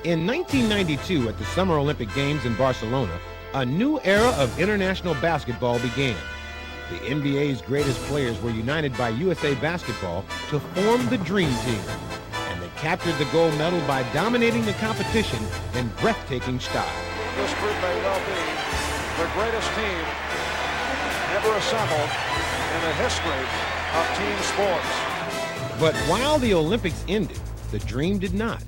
In 1992, at the Summer Olympic Games in Barcelona, a new era of international basketball began. The NBA's greatest players were united by USA Basketball to form the Dream Team, and they captured the gold medal by dominating the competition in breathtaking style. This group may well be the greatest team ever assembled in the history of team sports. But while the Olympics ended, the dream did not.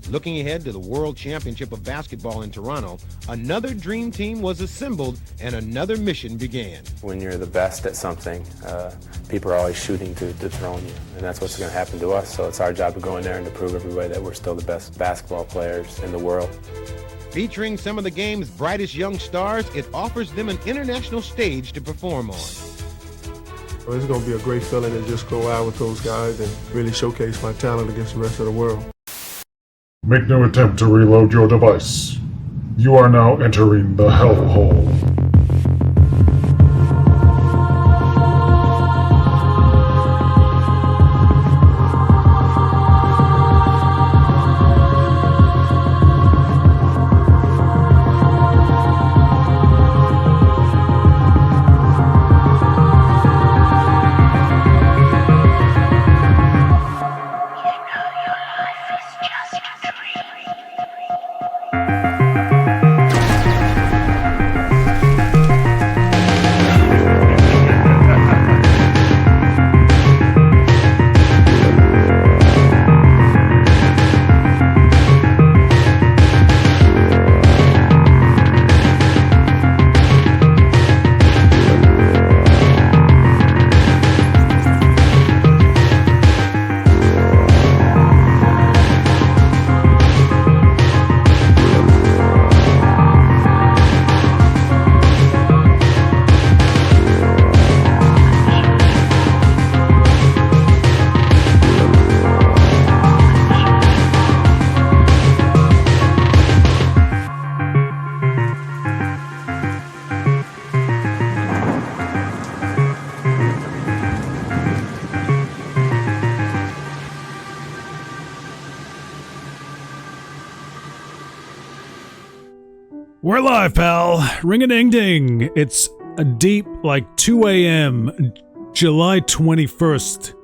Looking ahead to the World Championship of Basketball in Toronto, another dream team was assembled and another mission began. When you're the best at something, people are always shooting to dethrone you, and that's what's going to happen to us. So it's our job to go in there and to prove everybody that we're still the best basketball players in the world. Featuring some of the game's brightest young stars, it offers them an international stage to perform on. Well, it's going to be a great feeling to just go out with those guys and really showcase my talent against the rest of the world. Make no attempt to reload your device. You are now entering the Hellhole. We're live, pal. Ring-a-ding-ding. It's a deep, 2 a.m., July 21st.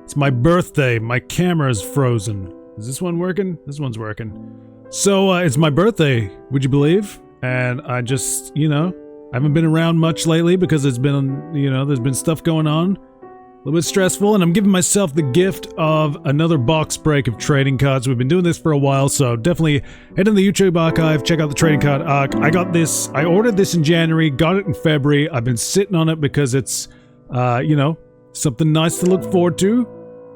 It's my birthday. My camera's frozen. Is this one working? This one's working. So, it's my birthday, would you believe? And I just, I haven't been around much lately because it's been, there's been stuff going on. A little bit stressful, and I'm giving myself the gift of another box break of trading cards. We've been doing this for a while, so definitely head in the YouTube archive, check out the trading card arc. I got this, I ordered this in January, got it in February. I've been sitting on it because it's, something nice to look forward to.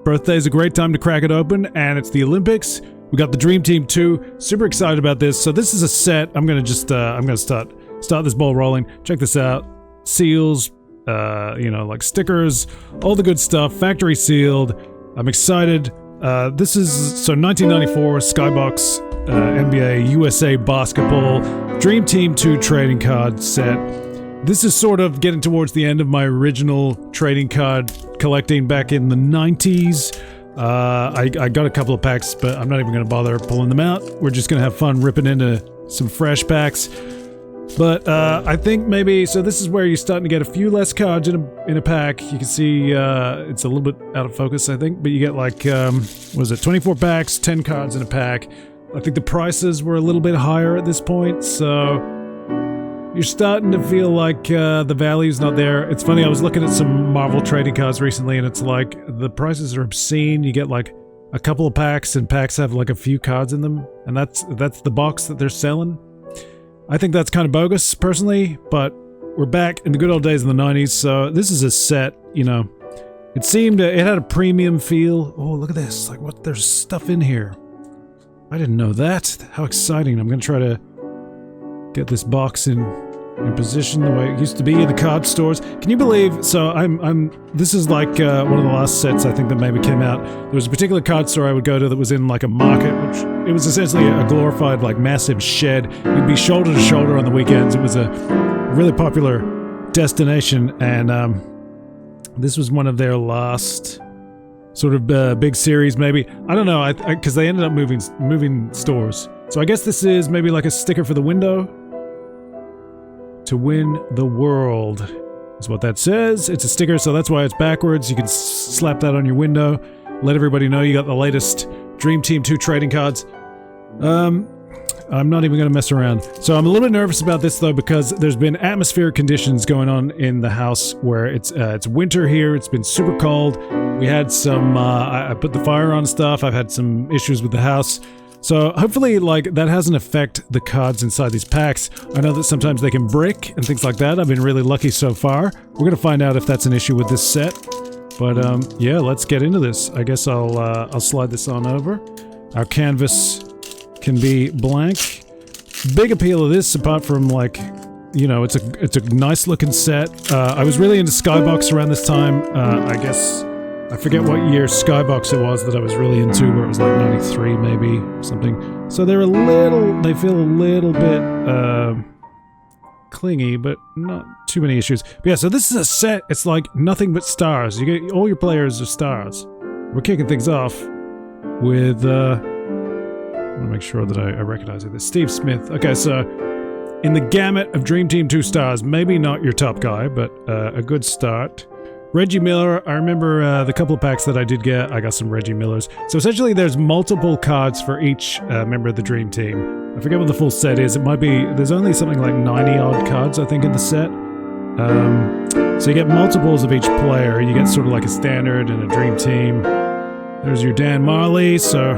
Birthday is a great time to crack it open, and it's the Olympics. We got the Dream Team 2. Super excited about this. So this is a set. I'm gonna just, start this ball rolling. Check this out. Seals. Stickers, all the good stuff, factory sealed. I'm excited. This is, 1994, Skybox, NBA, USA Basketball, Dream Team 2 trading card set. This is sort of getting towards the end of my original trading card collecting back in the 90s. I got a couple of packs, but I'm not even going to bother pulling them out. We're just going to have fun ripping into some fresh packs. But I think maybe, so this is where you're starting to get a few less cards in a pack. You can see it's a little bit out of focus, I think, but you get 24 packs, 10 cards in a pack. I think the prices were a little bit higher at this point, so you're starting to feel like the value's not there. It's funny, I was looking at some Marvel trading cards recently, and it's like the prices are obscene. You get a couple of packs, and packs have a few cards in them, and that's the box that they're selling. I think that's kind of bogus, personally, but we're back in the good old days in the 90s, so this is a set, it seemed, it had a premium feel. Oh, look at this, there's stuff in here. I didn't know that. How exciting. I'm gonna try to get this box in position the way it used to be in the card stores. Can you believe, so this is one of the last sets I think that maybe came out. There was a particular card store I would go to that was in a market, which it was essentially a glorified massive shed. You'd be shoulder to shoulder on the weekends. It was a really popular destination, and this was one of their last sort of big series, maybe. I don't know, because they ended up moving stores. So I guess this is maybe like a sticker for the window. To win the world is what that says. It's a sticker, so that's why it's backwards. You can slap that on your window. Let everybody know you got the latest Dream Team 2 trading cards. I'm not even going to mess around. So I'm a little bit nervous about this, though, because there's been atmospheric conditions going on in the house where it's winter here. It's been super cold. We had some... I put the fire on stuff. I've had some issues with the house. So hopefully, like, that hasn't affected the cards inside these packs. I know that sometimes they can break and things like that. I've been really lucky so far. We're going to find out if that's an issue with this set. But, yeah, let's get into this. I guess I'll slide this on over. Our canvas can be blank. Big appeal of this, apart from, like, you know, it's a nice looking set. I was really into Skybox around this time. I guess... I forget what year Skybox it was that I was really into, where it was like 93 maybe, or something. So they feel a little bit clingy, but not too many issues. But yeah, so this is a set, it's like nothing but stars. You get all your players are stars. We're kicking things off with, I want to make sure that I recognize it. This Steve Smith. Okay, so in the gamut of Dream Team 2 stars, maybe not your top guy, but a good start. Reggie Miller, I remember the couple of packs that I did get, I got some Reggie Millers. So essentially there's multiple cards for each member of the Dream Team. I forget what the full set is. It might be, there's only something like 90 odd cards, I think, in the set. So you get multiples of each player. You get sort of like a standard and a Dream Team. There's your Dan Marley, so...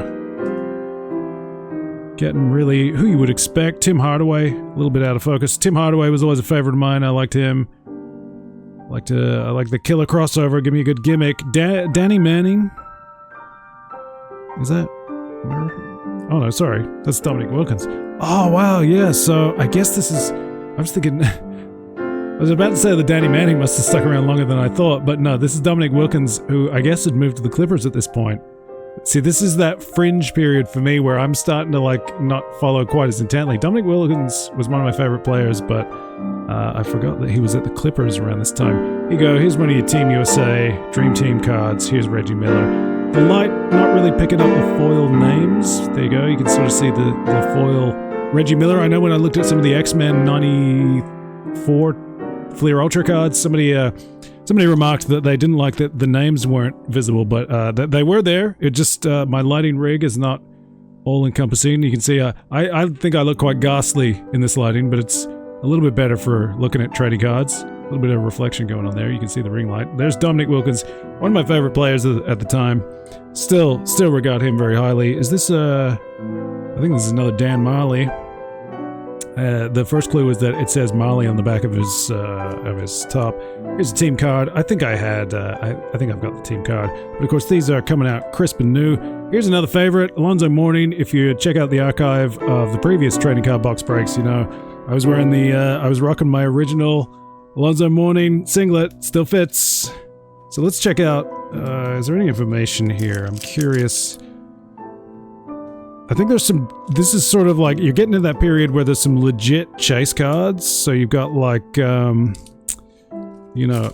getting really who you would expect. Tim Hardaway, a little bit out of focus. Tim Hardaway was always a favorite of mine. I liked him. I like the killer crossover. Give me a good gimmick. Danny Manning. Is that? Oh no, sorry. That's Dominique Wilkins. Oh wow, yeah. So I guess this is. I was thinking. I was about to say that Danny Manning must have stuck around longer than I thought, but no, this is Dominique Wilkins, who I guess had moved to the Clippers at this point. See, this is that fringe period for me where I'm starting to, like, not follow quite as intently. Dominique Wilkins was one of my favorite players, but I forgot that he was at the Clippers around this time. Here you go. Here's one of your Team USA Dream Team cards. Here's Reggie Miller. The light not really picking up the foil names. There you go. You can sort of see the foil Reggie Miller. I know when I looked at some of the X-Men 94 Fleer Ultra cards, somebody remarked that they didn't like that the names weren't visible, but that they were there. It just, my lighting rig is not all-encompassing. You can see, I think I look quite ghastly in this lighting, but it's a little bit better for looking at trading cards. A little bit of reflection going on there. You can see the ring light. There's Dominique Wilkins, one of my favorite players at the time. Still regard him very highly. Is this, I think this is another Dan Marley. The first clue is that it says Marley on the back of his top. Here's a team card. I think I think I've got the team card. But of course, these are coming out crisp and new. Here's another favorite, Alonzo Mourning. If you check out the archive of the previous trading card box breaks, you know, I was wearing I was rocking my original Alonzo Mourning singlet. Still fits. So let's check out, is there any information here? I'm curious. I think there's some, this is sort of like, you're getting to that period where there's some legit chase cards. So you've got like, you know,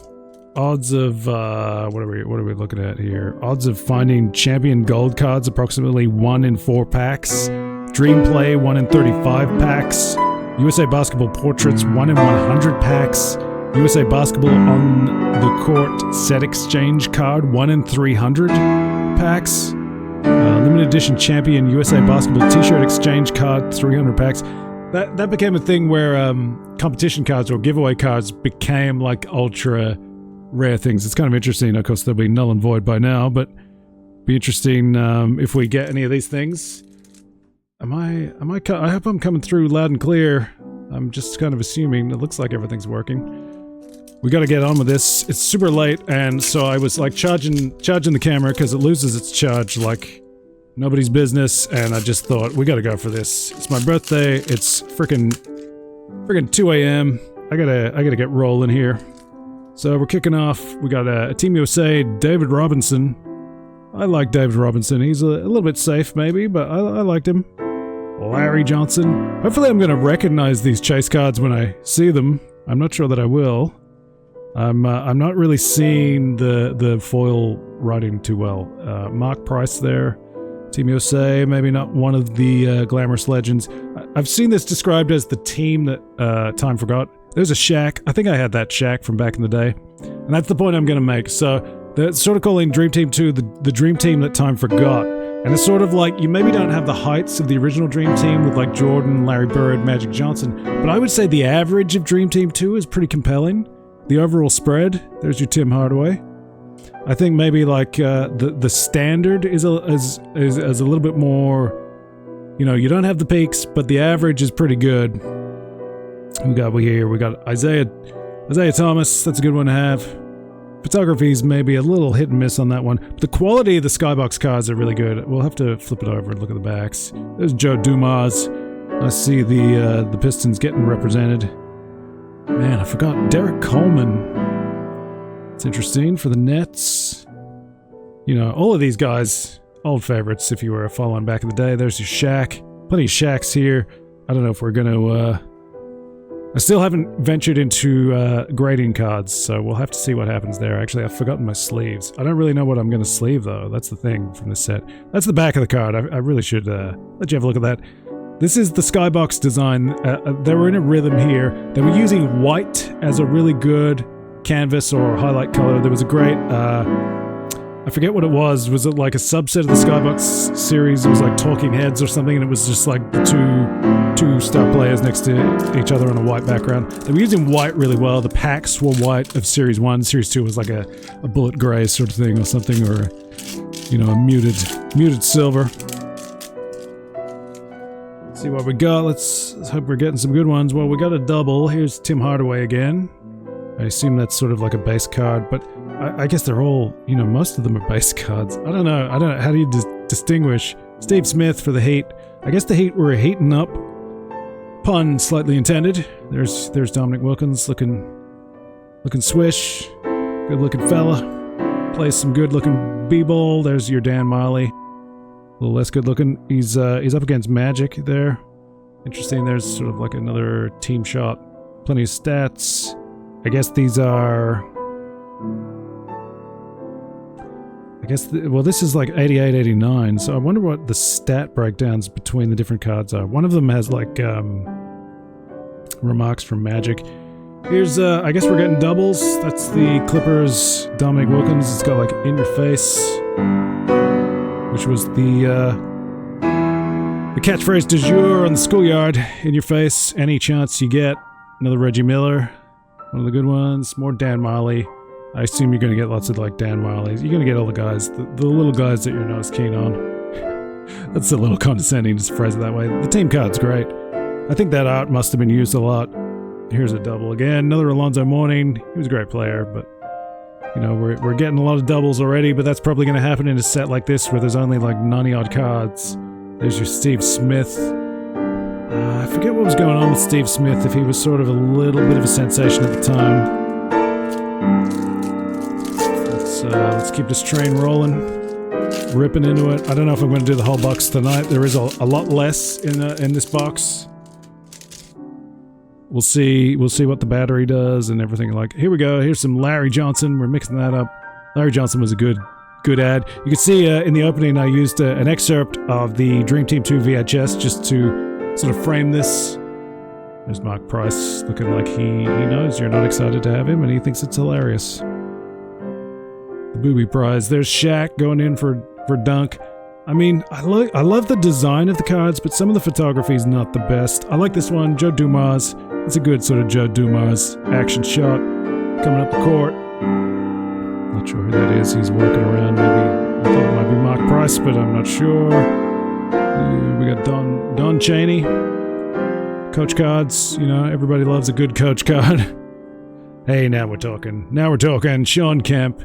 odds of, what are we looking at here? Odds of finding champion gold cards, approximately 1 in 4 packs. Dream Play, 1 in 35 packs. USA Basketball Portraits, 1 in 100 packs. USA Basketball on the Court Set Exchange card, 1 in 300 packs. Limited edition champion USA Basketball T-shirt exchange card, 300 packs. That became a thing where competition cards or giveaway cards became like ultra rare things. It's kind of interesting. Of course, they'll be null and void by now, but be interesting if we get any of these things. I hope I'm coming through loud and clear. I'm just kind of assuming. It looks like everything's working. We got to get on with this. It's super late, and so I was like charging the camera because it loses its charge like nobody's business, and I just thought we got to go for this. It's my birthday. It's freaking 2 a.m. I gotta get rolling here. So we're kicking off. We got a Team USA David Robinson. I like David Robinson. He's a little bit safe maybe, but I liked him. Larry Johnson. Hopefully I'm gonna recognize these chase cards when I see them. I'm not sure that I will. I'm not really seeing the foil writing too well. Mark Price there. Team USA, maybe not one of the glamorous legends. I've seen this described as the team that time forgot. There's a Shaq. I think I had that Shaq from back in the day. And that's the point I'm going to make. So they're sort of calling Dream Team 2 the Dream Team that time forgot. And it's sort of like, you maybe don't have the heights of the original Dream Team with like Jordan, Larry Bird, Magic Johnson, but I would say the average of Dream Team 2 is pretty compelling. The overall spread, there's your Tim Hardaway. I think maybe like the standard is a little bit more, you know, you don't have the peaks, but the average is pretty good. We got Isaiah Thomas, that's a good one to have. Photography's maybe a little hit and miss on that one. But the quality of the Skybox cards are really good. We'll have to flip it over and look at the backs. There's Joe Dumas. I see the Pistons getting represented. Man, I forgot Derek Coleman. It's interesting for the Nets. You know, all of these guys, old favorites if you were following back in the day. There's your Shaq. Plenty of Shaqs here. I don't know if we're going to... I still haven't ventured into grading cards, so we'll have to see what happens there. Actually, I've forgotten my sleeves. I don't really know what I'm going to sleeve, though. That's the thing from this set. That's the back of the card. I really should let you have a look at that. This is the Skybox design. They were in a rhythm here. They were using white as a really good canvas or highlight color. There was a great... I forget what it was. Was it like a subset of the Skybox series? It was like Talking Heads or something, and it was just like the two star players next to each other on a white background. They were using white really well. The packs were white of Series 1. Series 2 was like a bullet gray sort of thing or something, or, you know, a muted silver. Let's see what we got. Let's hope we're getting some good ones. Well, we got a double. Here's Tim Hardaway again. I assume that's sort of like a base card, but I guess they're all, you know, most of them are base cards. I don't know. How do you distinguish? Steve Smith for the Heat. I guess the Heat were heating up. Pun slightly intended. There's Dominique Wilkins looking swish. Good looking fella. Plays some good looking b-ball. There's your Dan Miley. A little less good looking. He's up against Magic there. Interesting. There's sort of like another team shot. Plenty of stats. I guess these are... well, this is like 88, 89, so I wonder what the stat breakdowns between the different cards are. One of them has like remarks from Magic. Here's, I guess we're getting doubles. That's the Clippers Dominique Wilkins. It's got like In Your Face, which was the catchphrase du jour on the schoolyard. In your face, any chance you get. Another Reggie Miller, one of the good ones. More Dan Miley. I assume you're going to get lots of like Dan Miley's. You're going to get all the guys, the little guys that you're not as keen on. That's a little condescending to phrase it that way. The team card's great. I think that art must have been used a lot. Here's a double again. Another Alonzo Mourning. He was a great player, but you know, we're getting a lot of doubles already, but that's probably going to happen in a set like this where there's only like 90-odd cards. There's your Steve Smith. I forget what was going on with Steve Smith, if he was sort of a little bit of a sensation at the time. Let's keep this train rolling, ripping into it. I don't know if I'm going to do the whole box tonight. There is a lot less in this box. We'll see what the battery does and everything. Like, here we go. Here's some Larry Johnson. We're mixing that up. Larry Johnson was a good ad. You can see in the opening I used an excerpt of the Dream Team 2 VHS just to sort of frame this. There's Mark Price looking like he knows you're not excited to have him and he thinks it's hilarious. The booby prize. There's Shaq going in for dunk. I mean, I love the design of the cards, but some of the photography is not the best. I like this one, Joe Dumas. It's a good sort of Joe Dumas action shot coming up the court. Not sure who that is. He's working around. Maybe I thought it might be Mark Price, but I'm not sure. We got Don Chaney. Coach cards. You know, everybody loves a good coach card. Hey, now we're talking. Shawn Kemp.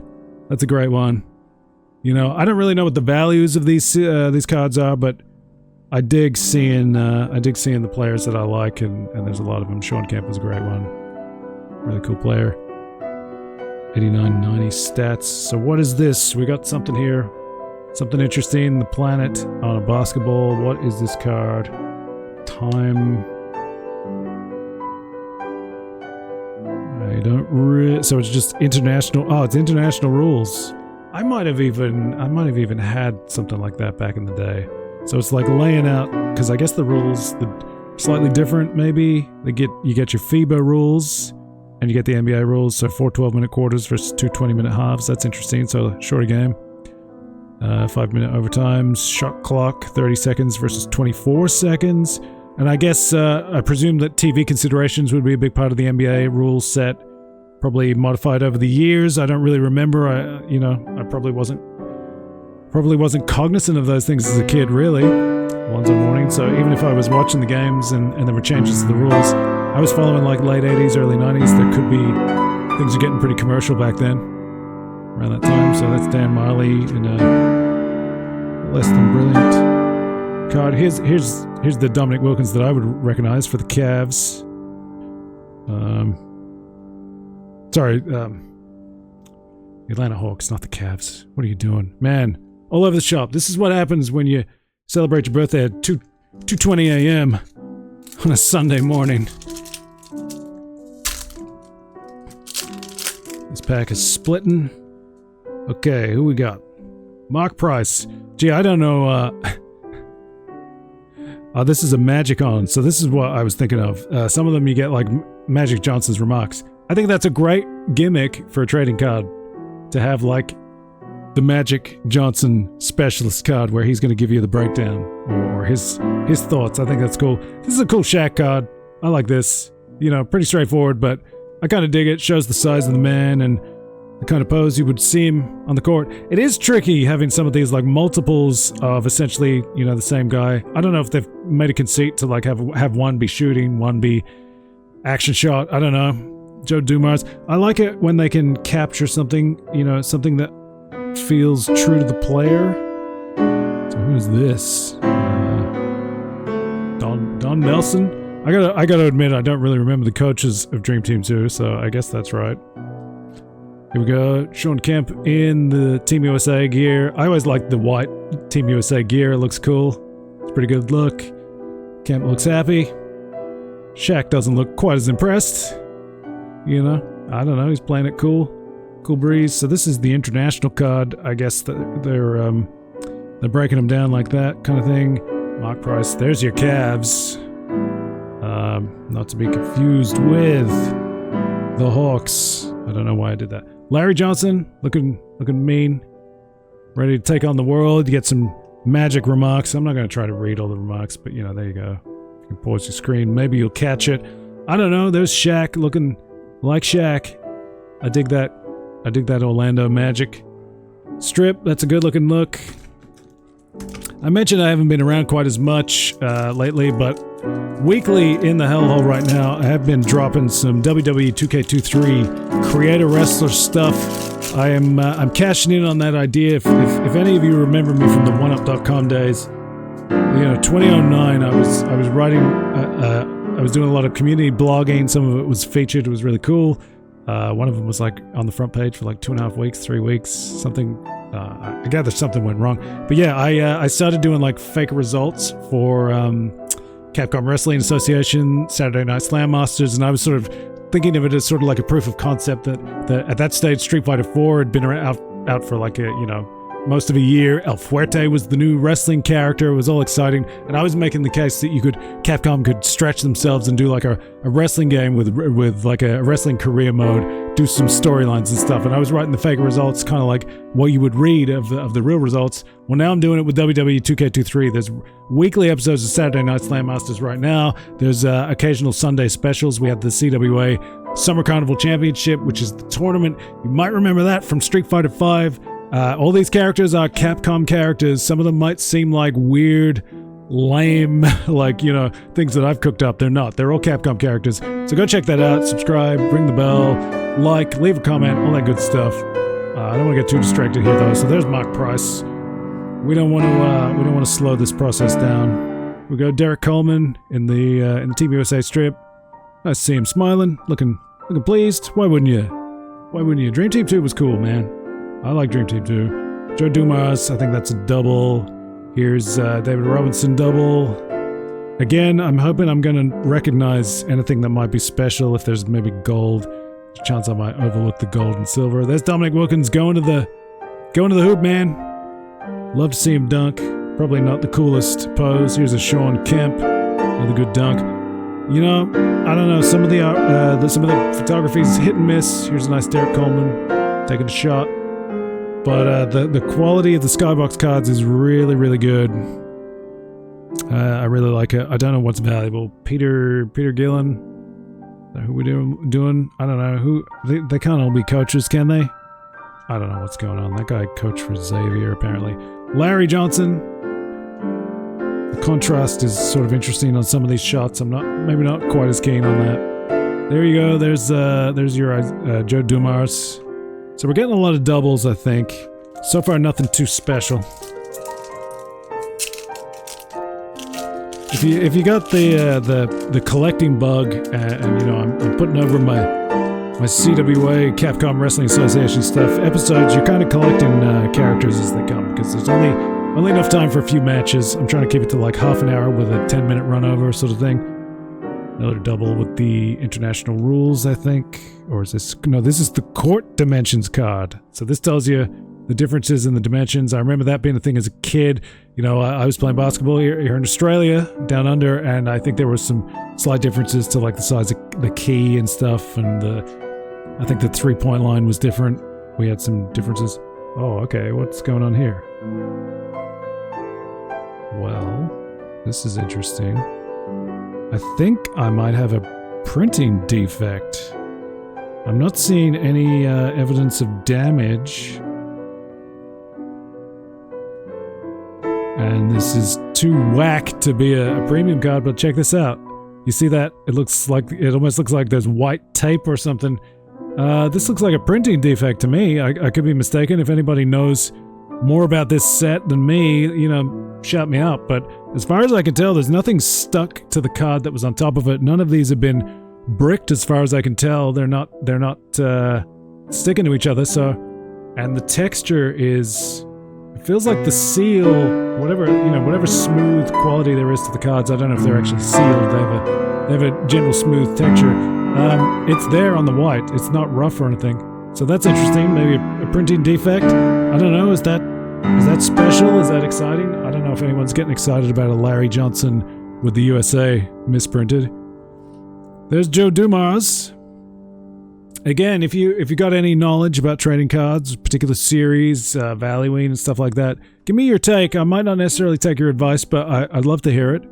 That's a great one. You know, I don't really know what the values of these cards are, but I dig seeing the players that I like, and there's a lot of them. Shawn Kemp was a great one. Really cool player. 89-90 stats. So what is this? We got something here. Something interesting. The planet on a basketball. What is this card? Time. I don't so it's just international. Oh, it's international rules. I might have even had something like that back in the day. So it's like laying out, because I guess the rules are slightly different. Maybe you get your FIBA rules and you get the NBA rules. So 4 12-minute quarters versus 2 20-minute halves. That's interesting. So shorter game. 5-minute overtimes, shot clock 30 seconds versus 24 seconds. And I guess I presume that TV considerations would be a big part of the NBA rule set, probably modified over the years. I don't really remember. I probably wasn't cognizant of those things as a kid, really. Alonzo Mourning. So even if I was watching the games and there were changes to the rules, I was following like late 80s, early 90s. There could be things are getting pretty commercial back then. Around that time. So that's Dan Miley in a less than brilliant card. Here's the Dominique Wilkins that I would recognize for the Cavs. The Atlanta Hawks, not the Cavs. What are you doing? Man, all over the shop. This is what happens when you celebrate your birthday at 2:20 a.m. on a Sunday morning. This pack is splitting. Okay, who we got? Mark Price. Gee, I don't know. This is a Magic on, so this is what I was thinking of. Some of them you get like Magic Johnson's remarks. I think that's a great gimmick for a trading card, to have like the Magic Johnson specialist card where he's going to give you the breakdown or his thoughts. I think that's cool. This is a cool Shaq card. I like this. Pretty straightforward, but I kind of dig it. Shows the size of the man and the kind of pose you would see him on the court. It is tricky having some of these like multiples of essentially, the same guy. I don't know if they've made a conceit to like have one be shooting, one be action shot. I don't know. Joe Dumars. I like it when they can capture something, something that feels true to the player. So who's this? Don Nelson. I gotta admit, I don't really remember the coaches of Dream Team 2, so I guess that's right. Here we go. Shawn Kemp in the Team USA gear. I always like the white Team USA gear. It looks cool. It's a pretty good look. Kemp looks happy. Shaq doesn't look quite as impressed. I don't know. He's playing it cool. Cool breeze. So this is the international card. I guess they're breaking them down like that kind of thing. Mark Price. There's your Cavs. Not to be confused with the Hawks. I don't know why I did that. Larry Johnson, looking mean. Ready to take on the world. You get some Magic remarks. I'm not going to try to read all the remarks, but there you go. You can pause your screen. Maybe you'll catch it. I don't know. There's Shaq looking like Shaq. I dig that Orlando Magic strip. That's a good looking look. I mentioned I haven't been around quite as much lately, but weekly in the Hellhole right now, I have been dropping some WWE 2K23 creator wrestler stuff. I'm cashing in on that idea. If any of you remember me from the OneUp.com days, 2009, I was writing. I was doing a lot of community blogging. Some of it was featured. It was really cool. One of them was like on the front page for like 2.5 weeks, 3 weeks, something. I gather something went wrong. But yeah, I started doing like fake results for Capcom Wrestling Association, Saturday Night Slam Masters, and I was sort of thinking of it as sort of like a proof of concept that at that stage Street Fighter 4 had been out for like most of a year. El Fuerte was the new wrestling character. It was all exciting, and I was making the case that Capcom could stretch themselves and do like a wrestling game with like a wrestling career mode, do some storylines and stuff. And I was writing the fake results, kind of like what you would read of the real results. Well, now I'm doing it with WWE 2K23. There's weekly episodes of Saturday Night Slam Masters right now. There's occasional Sunday specials. We have the CWA Summer Carnival Championship, which is the tournament. You might remember that from Street Fighter 5. All these characters are Capcom characters. Some of them might seem like weird, lame, like, things that I've cooked up. They're not. They're all Capcom characters. So go check that out. Subscribe, ring the bell, like, leave a comment, all that good stuff. I don't want to get too distracted here, though. So there's Mark Price. We don't want to slow this process down. We go Derek Coleman in the Team USA strip. Nice to see him smiling, looking pleased. Why wouldn't you? Dream Team 2 was cool, man. I like Dream Team 2. Joe Dumas, I think that's a double. Here's David Robinson double. Again, I'm hoping I'm going to recognize anything that might be special. If there's maybe gold, there's a chance I might overlook the gold and silver. There's Dominique Wilkins going to the Going to the hoop, man. Love to see him dunk. Probably not the coolest pose. Here's a Shawn Kemp. Another good dunk. You know, I don't know. Some of the photography is hit and miss. Here's a nice Derek Coleman taking a shot. But the quality of the Skybox cards is really, really good. I really like it. I don't know what's valuable. Peter Gillen. Who we doing? I don't know. Who they can't all be coaches, can they? I don't know what's going on. That guy coached for Xavier, apparently. Larry Johnson. The contrast is sort of interesting on some of these shots. I'm maybe not quite as keen on that. There you go. There's your Joe Dumars. So we're getting a lot of doubles, I think. So far, nothing too special. If you got the collecting bug, and you know I'm putting over my CWA Capcom Wrestling Association stuff episodes, you're kind of collecting characters as they come because there's only enough time for a few matches. I'm trying to keep it to like half an hour with a 10-minute run over sort of thing. Another double with the international rules, I think. Or is this... No, this is the court dimensions card. So this tells you the differences in the dimensions. I remember that being a thing as a kid. You know, I was playing basketball here in Australia, down under, and I think there were some slight differences to like the size of the key and stuff, and I think the 3-point line was different. We had some differences. Oh, okay, what's going on here? Well, this is interesting. I think I might have a printing defect. I'm not seeing any evidence of damage. And this is too whack to be a premium card, but check this out. You see that? It almost looks like there's white tape or something. This looks like a printing defect to me. I could be mistaken. If anybody knows more about this set than me, you know, shout me out. But as far as I can tell, there's nothing stuck to the card that was on top of it. None of these have been bricked as far as I can tell. They're not sticking to each other. So, and the texture is... It feels like the seal, whatever smooth quality there is to the cards. I don't know if they're actually sealed. They have a gentle smooth texture. It's there on the white. It's not rough or anything. So that's interesting. Maybe a printing defect. I don't know. Is that special? Is that exciting? I don't know if anyone's getting excited about a Larry Johnson with the USA misprinted. There's Joe Dumars. Again, if you got any knowledge about trading cards, particular series, valuing and stuff like that, give me your take. I might not necessarily take your advice, but I'd love to hear it.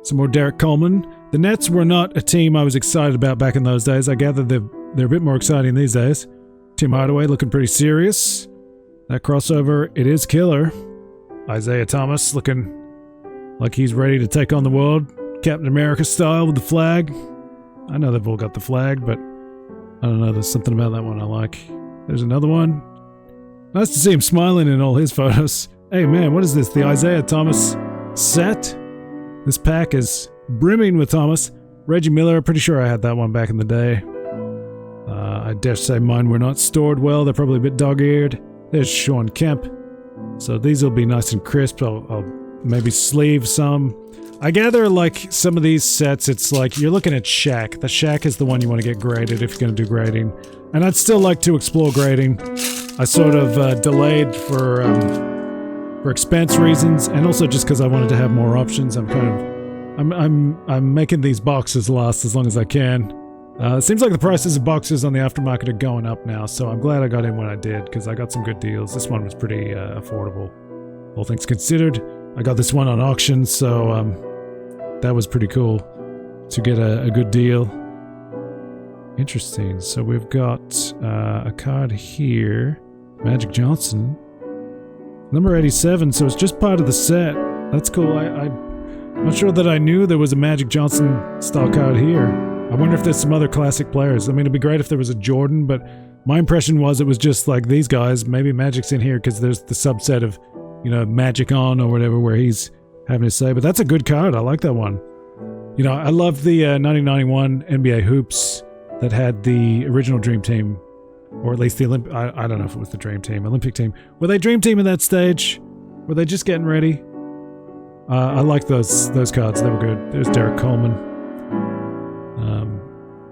Some more Derek Coleman. The Nets were not a team I was excited about back in those days. I gather they're a bit more exciting these days. Tim Hardaway looking pretty serious. That crossover, it is killer. Isaiah Thomas looking like he's ready to take on the world. Captain America style with the flag. I know they've all got the flag, but I don't know, there's something about that one I like. There's another one. Nice to see him smiling in all his photos. Hey man, what is this? The Isaiah Thomas set? This pack is brimming with Thomas. Reggie Miller, pretty sure I had that one back in the day. I dare say mine were not stored well. They're probably a bit dog-eared. There's Shawn Kemp. So these will be nice and crisp. I'll maybe sleeve some. I gather, like, some of these sets, it's like, you're looking at Shaq. The Shaq is the one you want to get graded if you're going to do grading. And I'd still like to explore grading. I sort of delayed for expense reasons, and also just because I wanted to have more options. I'm making these boxes last as long as I can. It seems like the prices of boxes on the aftermarket are going up now, so I'm glad I got in when I did, because I got some good deals. This one was pretty affordable, all things considered. I got this one on auction, so that was pretty cool to get a good deal. Interesting. So we've got a card here. Magic Johnson. Number 87, so it's just part of the set. That's cool. I'm not sure that I knew there was a Magic Johnson style card here. I wonder if there's some other classic players. I mean, it'd be great if there was a Jordan, but my impression was it was just like these guys. Maybe Magic's in here because there's the subset of, you know, Magic On or whatever where he's having to say. But that's a good card. I like that one. You know, I love the 1991 NBA Hoops that had the original Dream Team, or at least the I don't know if it was the Dream Team, Olympic team. Were they Dream Team in that stage? Were they just getting ready? I like those cards. They were good. There's Derek Coleman.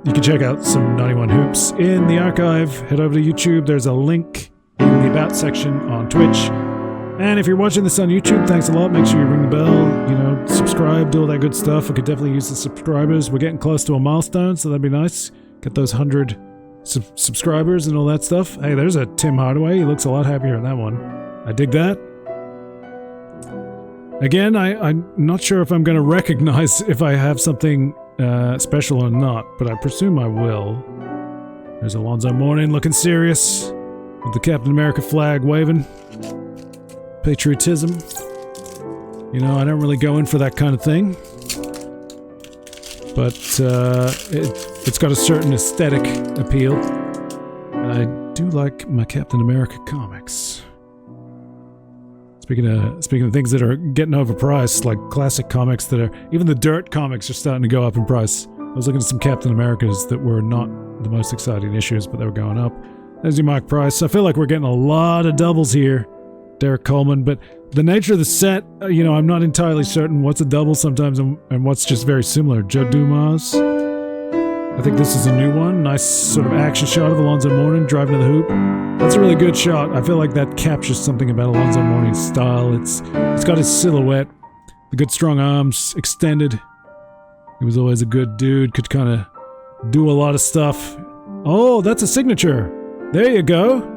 You can check out some 91 Hoops in the archive. Head over to YouTube. There's a link in the About section on Twitch. And if you're watching this on YouTube, thanks a lot. Make sure you ring the bell, subscribe, do all that good stuff. I could definitely use the subscribers. We're getting close to a milestone, so that'd be nice. Get those 100 subscribers and all that stuff. Hey, there's a Tim Hardaway. He looks a lot happier in that one. I dig that. Again, I'm not sure if I'm going to recognize if I have something special or not, but I presume I will. There's Alonzo Mourning looking serious with the Captain America flag waving. Patriotism. I don't really go in for that kind of thing. But it's got a certain aesthetic appeal. And I do like my Captain America comics. Speaking of things that are getting overpriced, like classic comics that are... Even the Dirt comics are starting to go up in price. I was looking at some Captain Americas that were not the most exciting issues, but they were going up. There's your Mark Price. I feel like we're getting a lot of doubles here. Derek Coleman, but the nature of the set, I'm not entirely certain what's a double sometimes and what's just very similar. Joe Dumas. I think this is a new one. Nice sort of action shot of Alonzo Mourning driving to the hoop. That's a really good shot. I feel like that captures something about Alonzo Mourning's style. It's got his silhouette, the good strong arms, extended. He was always a good dude, could kind of do a lot of stuff. Oh, that's a signature. There you go.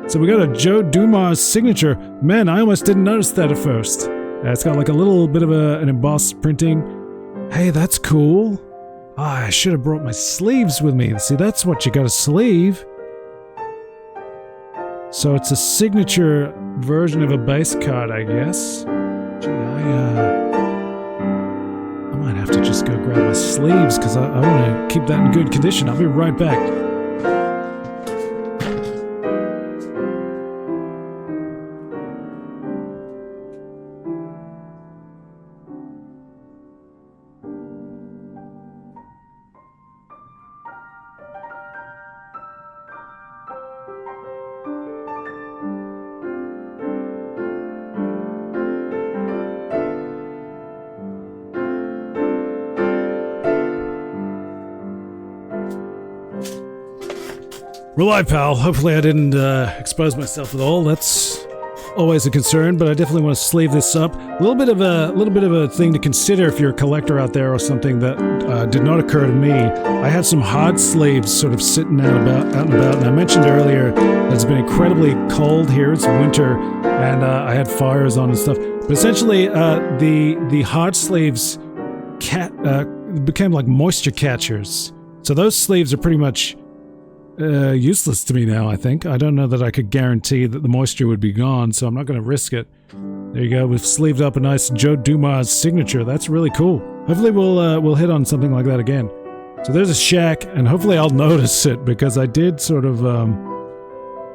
So we got a Joe Dumas signature. Man, I almost didn't notice that at first. It's got like a little bit of an embossed printing. Hey, that's cool. I should have brought my sleeves with me. See, that's what you got to sleeve. So it's a signature version of a base card, I guess. Gee, I might have to just go grab my sleeves because I want to keep that in good condition. I'll be right back. We're live, pal. Hopefully I didn't expose myself at all. That's always a concern, but I definitely want to sleeve this up. A little bit of a thing to consider if you're a collector out there or something that did not occur to me. I have some hard sleeves sort of sitting out and about, and I mentioned earlier that it's been incredibly cold here. It's winter, and I had fires on and stuff. But essentially, the hard sleeves became like moisture catchers. So those sleeves are pretty much useless to me now, I think. I don't know that I could guarantee that the moisture would be gone, so I'm not going to risk it. There you go. We've sleeved up a nice Joe Dumas signature. That's really cool. Hopefully we'll hit on something like that again. So there's a Shaq, and hopefully I'll notice it because I did sort of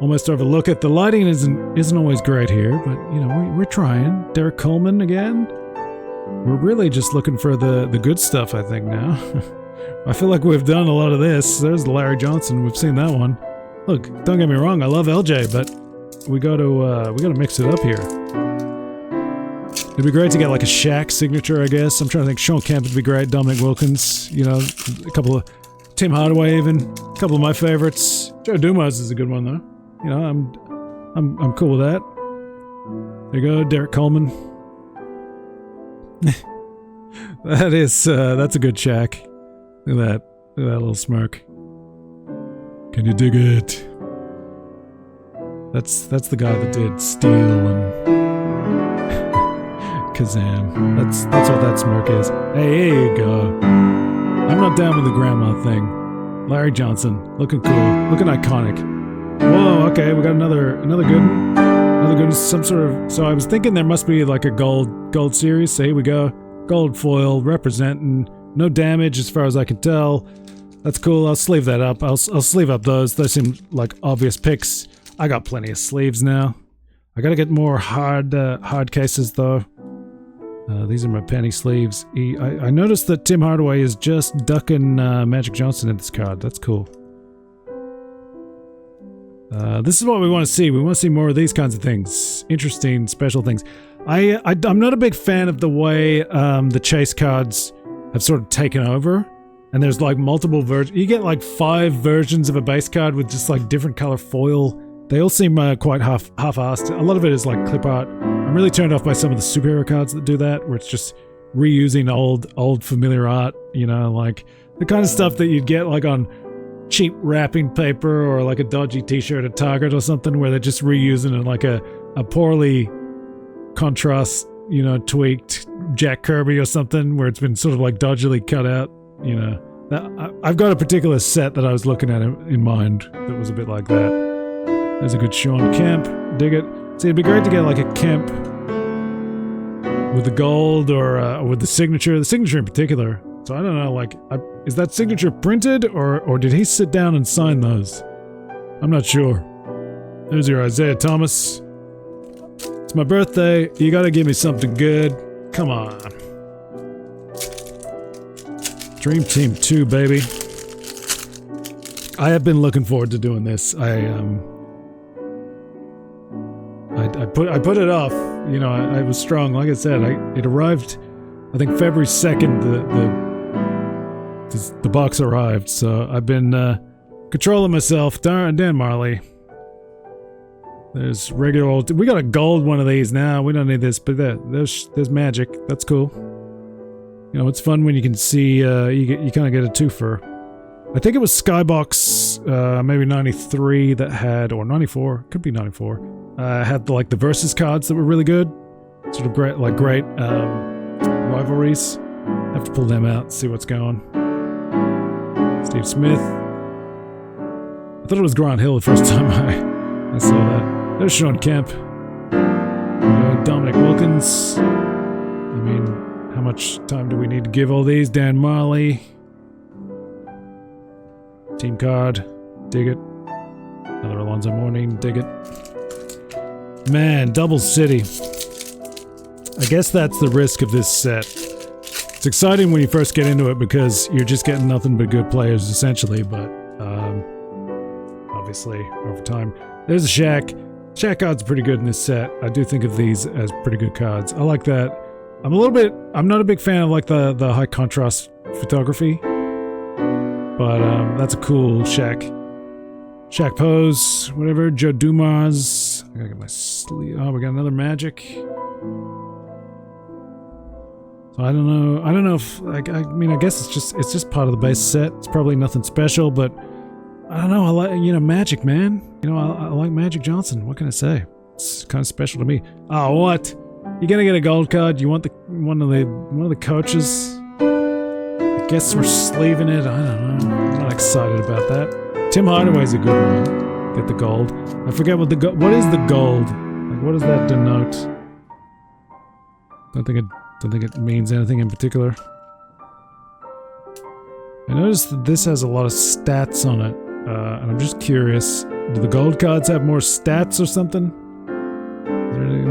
almost overlook it. The lighting isn't always great here, but we're trying. Derek Coleman again. We're really just looking for the good stuff, I think, now. I feel like we've done a lot of this. There's Larry Johnson. We've seen that one. Look, don't get me wrong. I love LJ, but we got to mix it up here. It'd be great to get like a Shaq signature, I guess. I'm trying to think. Shawn Kemp would be great. Dominique Wilkins. A couple of Tim Hardaway, even a couple of my favorites. Joe Dumas is a good one though. I'm cool with that. There you go, Derek Coleman. That's a good Shaq. Look at that little smirk. Can you dig it? That's the guy that did Steel and Kazam. That's what that smirk is. Hey, here you go. I'm not down with the grandma thing. Larry Johnson, looking cool, looking iconic. Whoa, okay, we got another good one. Another good one, some sort of. So I was thinking there must be like a gold series. So here we go, gold foil representing. No damage as far as I can tell. That's cool. I'll sleeve that up. I'll sleeve up those. Those seem like obvious picks. I got plenty of sleeves now. I gotta get more hard cases though. These are my penny sleeves. I noticed that Tim Hardaway is just ducking Magic Johnson in this card. That's cool. This is what we want to see. We want to see more of these kinds of things. Interesting, special things. I'm not a big fan of the way the chase cards have sort of taken over, and there's like multiple versions. You get like 5 versions of a base card with just like different color foil They all seem quite half-assed. A lot of it is like clip art. I'm really turned off by some of the superhero cards that do that, where it's just reusing old familiar art, you know, like the kind of stuff that you'd get like on cheap wrapping paper or like a dodgy t-shirt at Target or something, where they're just reusing it like a poorly contrast, you know, tweaked Jack Kirby or something, where it's been sort of like dodgily cut out, you know. I've got a particular set that I was looking at in mind that was a bit like that. There's a good Shawn Kemp. Dig it. See, it'd be great to get like a Kemp with the gold or with the signature in particular. So I don't know, like, is that signature printed or did he sit down and sign those? I'm not sure. There's your Isaiah Thomas. It's my birthday. You gotta give me something good. Come on. Dream Team 2, baby. I have been looking forward to doing this. I put it off. You know, I was strong. Like I said, it arrived, I think February 2nd, the box arrived. So I've been controlling myself. Dan Marley. There's regular old... We got a gold one of these now. We don't need this, but there's magic. That's cool. You know, it's fun when you can see, you kind of get a twofer. I think it was Skybox, maybe 93 that had, or 94, could be 94, had like the versus cards that were really good. Sort of great rivalries. Have to pull them out, see what's going. Steve Smith. I thought it was Grant Hill the first time I saw that. There's Shawn Kemp. Dominique Wilkins. I mean, how much time do we need to give all these? Dan Marley. Team card. Dig it. Another Alonzo Mourning. Dig it. Man, Double City. I guess that's the risk of this set. It's exciting when you first get into it because you're just getting nothing but good players, essentially, but obviously, over time. There's a Shaq. Shaq cards are pretty good in this set. I do think of these as pretty good cards. I like that. I'm not a big fan of like the high contrast photography, but that's a cool Shaq pose, whatever. Joe Dumas. I gotta get my sleeve. Oh, we got another Magic. So I don't know if like, I mean, I guess it's just part of the base set. It's probably nothing special, but I don't know. I like, you know, Magic, man. You know, I like Magic Johnson. What can I say? It's kind of special to me. Oh, what? You gonna get a gold card? You want one of the coaches? I guess we're sleeving it. I don't know. I'm not excited about that. Tim Hardaway's a good one. Get the gold. I forget what is the gold? Like, what does that denote? Don't think it means anything in particular. I noticed that this has a lot of stats on it, and I'm just curious. Do the gold cards have more stats or something?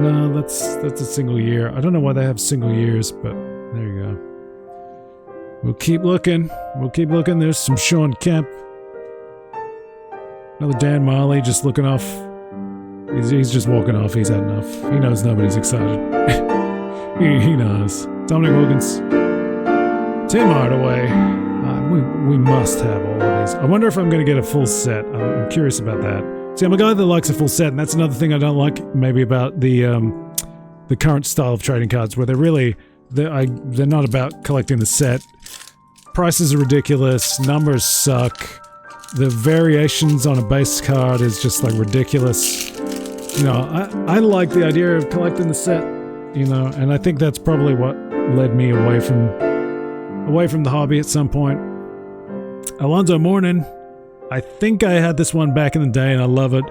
No, that's a single year. I don't know why they have single years, but there you go. We'll keep looking. There's some Shawn Kemp. Another Dan Marley just looking off. He's just walking off. He's had enough. He knows nobody's excited. he knows. Dominique Wilkins. Tim Hardaway. We must have all of these. I wonder if I'm going to get a full set. I'm curious about that. See, I'm a guy that likes a full set, and that's another thing I don't like maybe about the current style of trading cards, where they're not about collecting the set. Prices are ridiculous. Numbers suck. The variations on a base card is just like ridiculous. You know, I like the idea of collecting the set. You know, and I think that's probably what led me away from the hobby at some point. Alonzo Mourning. I think I had this one back in the day, and I love it.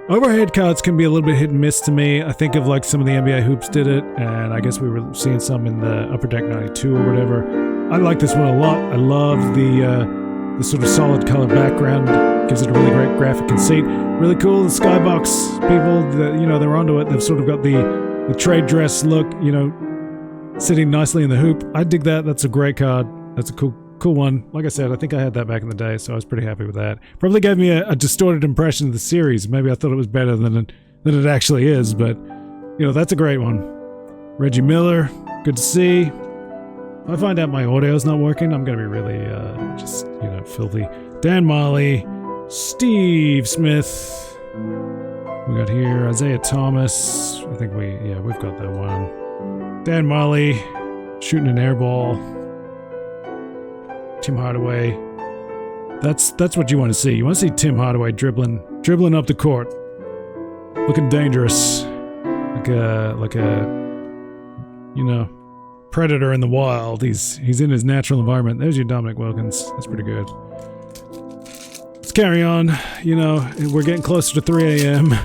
Overhead cards can be a little bit hit and miss to me. I think of like some of the NBA hoops did it, and I guess we were seeing some in the Upper Deck 92 or whatever. I like this one a lot. I love the sort of solid color background. Gives it a really great graphic conceit. Really cool. The Skybox people, they're onto it. They've sort of got the trade dress look, you know, sitting nicely in the hoop. I dig that. That's a great card. That's a cool one. Like I said, I think I had that back in the day, so I was pretty happy with that. Probably gave me a distorted impression of the series. Maybe I thought it was better than it actually is, but, you know, that's a great one. Reggie Miller, good to see. If I find out my audio's not working, I'm going to be really, just, you know, filthy. Dan Marley, Steve Smith, We got here Isaiah Thomas. I think we've got that one. Dan Marley shooting an air ball. Tim Hardaway. That's what you want to see. You want to see Tim Hardaway dribbling up the court, looking dangerous, like a predator in the wild. He's in his natural environment. There's your Dominique Wilkins. That's pretty good. Let's carry on. We're getting closer to 3 a.m.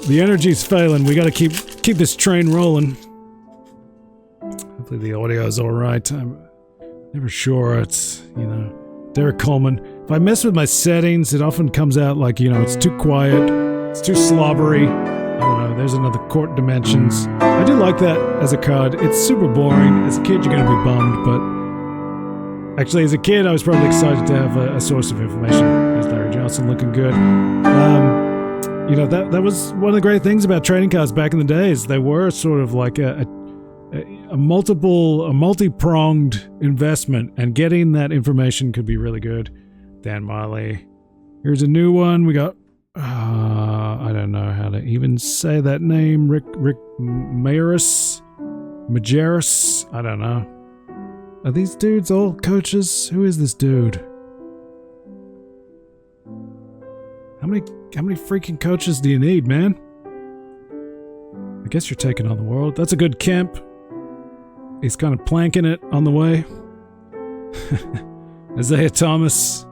The energy's failing. We got to keep this train rolling. Hopefully the audio is all right. I'm never sure. It's Derek Coleman. If I mess with my settings, it often comes out like it's too quiet, it's too slobbery. I don't know. There's another court dimensions. I do like that as a card. It's super boring. As a kid, you're gonna be bummed, but actually, as a kid, I was probably excited to have a source of information. There's Larry Johnson looking good. That was one of the great things about trading cards back in the days. They were sort of like a multi-pronged investment, and getting that information could be really good. Dan Marley. Here's a new one. We got I don't know how to even say that name. Rick Majerus. I don't know. Are these dudes all coaches? Who is this dude? How many freaking coaches do you need, man? I guess you're taking on the world. That's a good Kemp. He's kind of planking it on the way. Isaiah Thomas.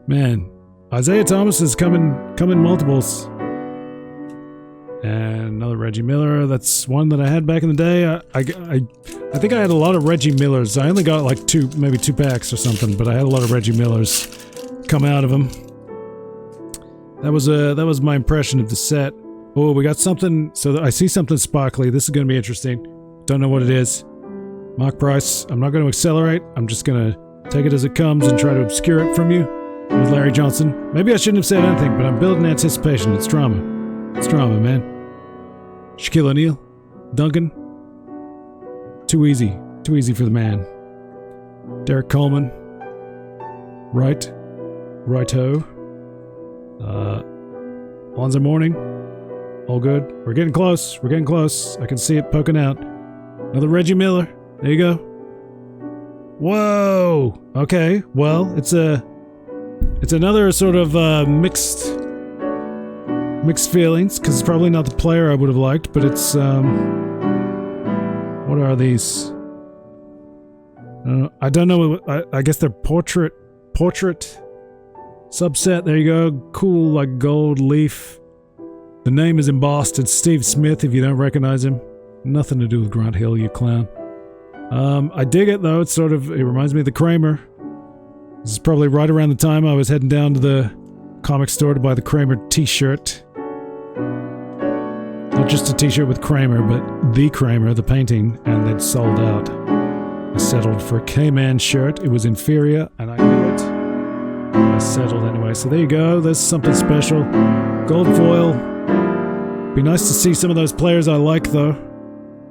Man, Isaiah Thomas is coming multiples. And another Reggie Miller. That's one that I had back in the day. I think I had a lot of Reggie Millers. I only got like maybe two packs or something, but I had a lot of Reggie Millers come out of them. That was my impression of the set. Oh, we got something. So I see something sparkly. This is going to be interesting. Don't know what it is. Mark Price. I'm not going to accelerate. I'm just going to take it as it comes and try to obscure it from you with Larry Johnson. Maybe I shouldn't have said anything, but I'm building anticipation. It's drama. It's drama, man. Shaquille O'Neal. Duncan. Too easy for the man. Derek Coleman. Righto. Alonzo Mourning. All good. We're getting close. I can see it poking out. Another Reggie Miller. There you go. Whoa. Okay. Well, it's another sort of mixed feelings, because it's probably not the player I would have liked, but it's what are these? I don't know. I guess they're portrait subset. There you go. Cool, like gold leaf. The name is embossed. It's Steve Smith, if you don't recognize him. Nothing to do with Grant Hill, you clown. I dig it, though. It reminds me of the Kramer. This is probably right around the time I was heading down to the comic store to buy the Kramer t-shirt. Not just a t-shirt with Kramer, but the Kramer, the painting, and they'd sold out. I settled for a K-Man shirt. It was inferior, and I knew it. I settled anyway. So there you go. There's something special. Gold foil. Be nice to see some of those players I like, though,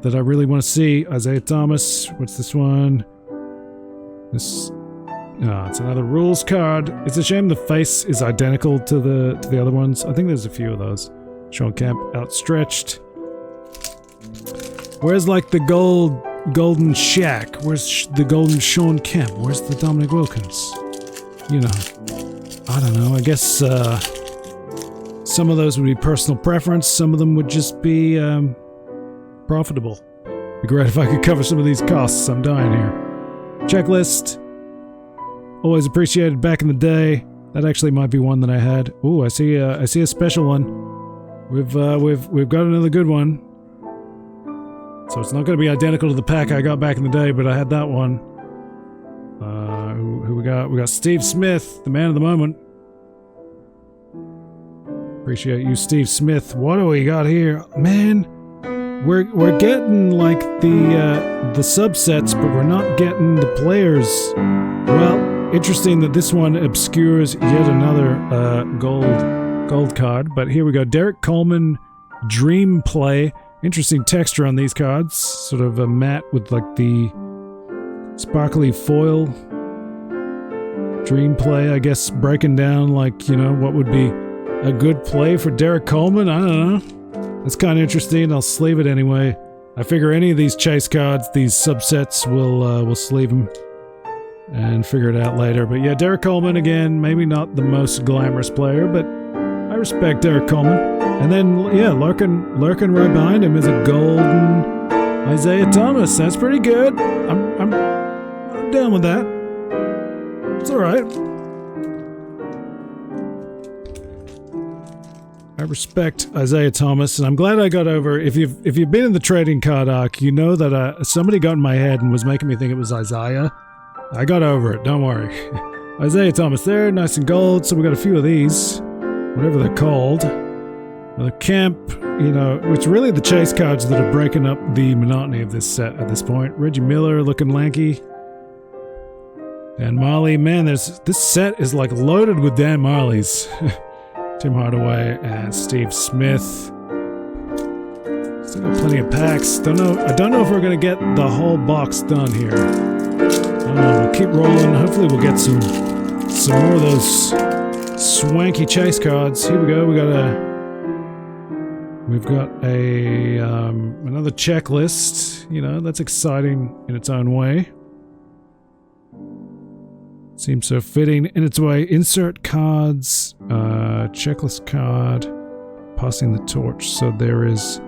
that I really want to see. Isaiah Thomas. What's this one? It's another rules card. It's a shame the face is identical to the other ones. I think there's a few of those. Shawn Kemp outstretched. Where's like the golden Shaq? Where's the golden Shawn Kemp? Where's the Dominique Wilkins? I don't know. I guess some of those would be personal preference. Some of them would just be profitable. It'd be great if I could cover some of these costs. I'm dying here. Checklist. Always appreciated back in the day. That actually might be one that I had. Ooh, I see a special one. We've got another good one. So it's not going to be identical to the pack I got back in the day, but I had that one. Who we got? We got Steve Smith, the man of the moment. Appreciate you, Steve Smith. What do we got here? Man, we're getting like the subsets, but we're not getting the players. Well, interesting that this one obscures yet another gold card, but here we go. Derek Coleman, Dream Play. Interesting texture on these cards. Sort of a matte with like the sparkly foil. dream play, I guess, breaking down, like, you know, what would be a good play for Derek Coleman. I don't know. It's kind of interesting. I'll sleeve it anyway. I figure any of these chase cards, these subsets, will sleeve them and figure it out later. But yeah, Derek Coleman, again, maybe not the most glamorous player, but I respect Derek Coleman. And then, yeah, lurking right behind him is a golden Isaiah Thomas. That's pretty good. I'm down with that. It's all right. I respect Isaiah Thomas, and I'm glad I got over. If you've been in the trading card arc, you know that somebody got in my head and was making me think it was Isaiah. I got over it. Don't worry. Isaiah Thomas there, nice and gold. So we got a few of these, whatever they're called. The Kemp, you know, which really the chase cards that are breaking up the monotony of this set at this point. Reggie Miller looking lanky. Dan Marley, man, this set is like loaded with Dan Marleys. Tim Hardaway and Steve Smith. Still got plenty of packs. I don't know if we're gonna get the whole box done here. I don't know. We'll keep rolling. Hopefully, we'll get some more of those swanky chase cards. Here we go. We've got a another checklist. You know, that's exciting in its own way. Seems so fitting in its way. Insert cards, checklist card, passing the torch. So there is,